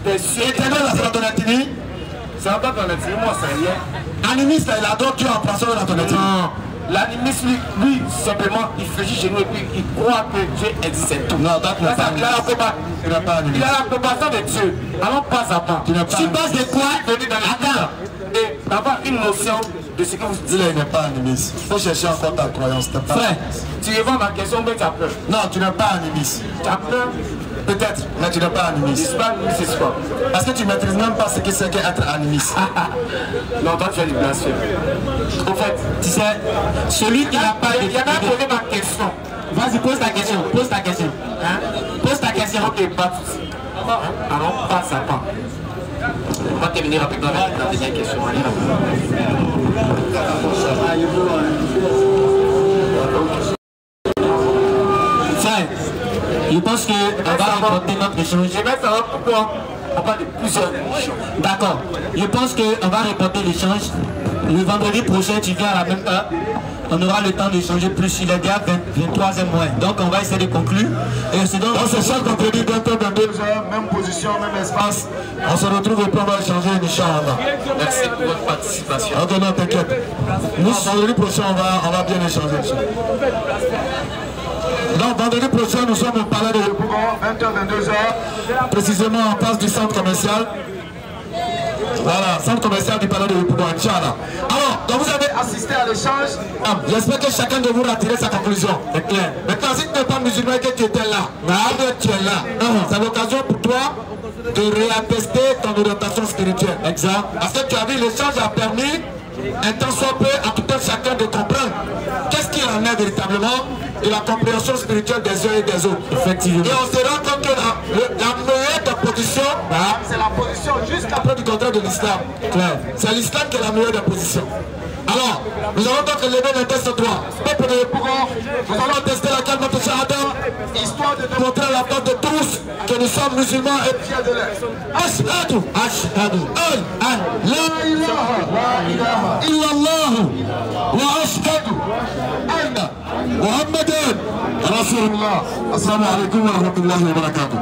des cieux. L'éternel, c'est ton ethnie? C'est encore ton ethnie, moi c'est rien. Animiste, il adore Dieu en pensant dans ton ethnie. Non. L'animiste, lui, simplement, il fléchit chez nous et puis il croit que Dieu existe, c'est tout. Non, donc il a la compassion de Dieu. Allons pas à pas. Tu passes de quoi? Venir dans la terre et d'avoir une notion de ce que vous dites. Il n'est pas animiste. Il faut chercher encore ta croyance. Frère, tu réponds à ma question, mais tu as peur. Non, tu n'es pas animiste. Tu as peur? Peut-être, mais tu n'es pas animiste. Je ne suis pas animiste, c'est quoi? Parce que tu ne maîtrises même pas ce que c'est qu'être animiste. Non, toi tu es du blasphème. En fait, tu sais, celui qui n'a pas de... Il y en a posé ma question. Vas-y, pose ta question. Pose ta question. Hein? Pose ta question. Ok, pas de soucis. Alors, passe à pas. On va terminer rapidement avec la dernière question. Frère, je pense qu'on va remporter notre échange. Je vais savoir pourquoi on parle de plusieurs religions. D'accord. Je pense qu'on va remporter l'échange. Le vendredi prochain, tu viens à la même heure. On aura le temps d'échanger plus. Il est déjà 23e mois. Donc on va essayer de conclure. Et c'est donc chaque vendredi, 22h, même position, même espace. On se retrouve et puis on va échanger, Inch'Allah. Merci pour votre participation. Ok, non, t'inquiète. Nous, vendredi prochain, on va bien échanger. Donc vendredi prochain, nous sommes au palais de Yopougon, 20h, 22h, précisément en face du centre commercial. Voilà, centre commercial du palais de Yopougon, Inch'Allah. Alors, donc vous avez assisté à l'échange. J'espère que chacun de vous a tiré sa conclusion. C'est clair. Maintenant, si tu n'es pas musulman et que tu étais là, tu es là. C'est l'occasion pour toi de réattester ton orientation spirituelle. Exact. Parce que tu as vu, l'échange a permis un temps soit peu à tout un chacun de comprendre qu'est-ce qu'il en est véritablement de la compréhension spirituelle des uns et des autres. Effectivement. Et on se rend compte que la meilleure des positions, c'est la position juste après du contraire de l'islam. C'est l'islam qui est la meilleure des positions. Alors, nous allons donc lever le test 3. Peuple de Yopougon, nous allons tester la calme de Shahada, histoire de démontrer à la face de tous que nous sommes musulmans et fiers de l'être. Ashhadu, ashhadu, la ilaha illallah, wa ashhadu anna Muhammadan Rasulullah. Assalamu alaikum wa rahmatullahi wa barakatuh.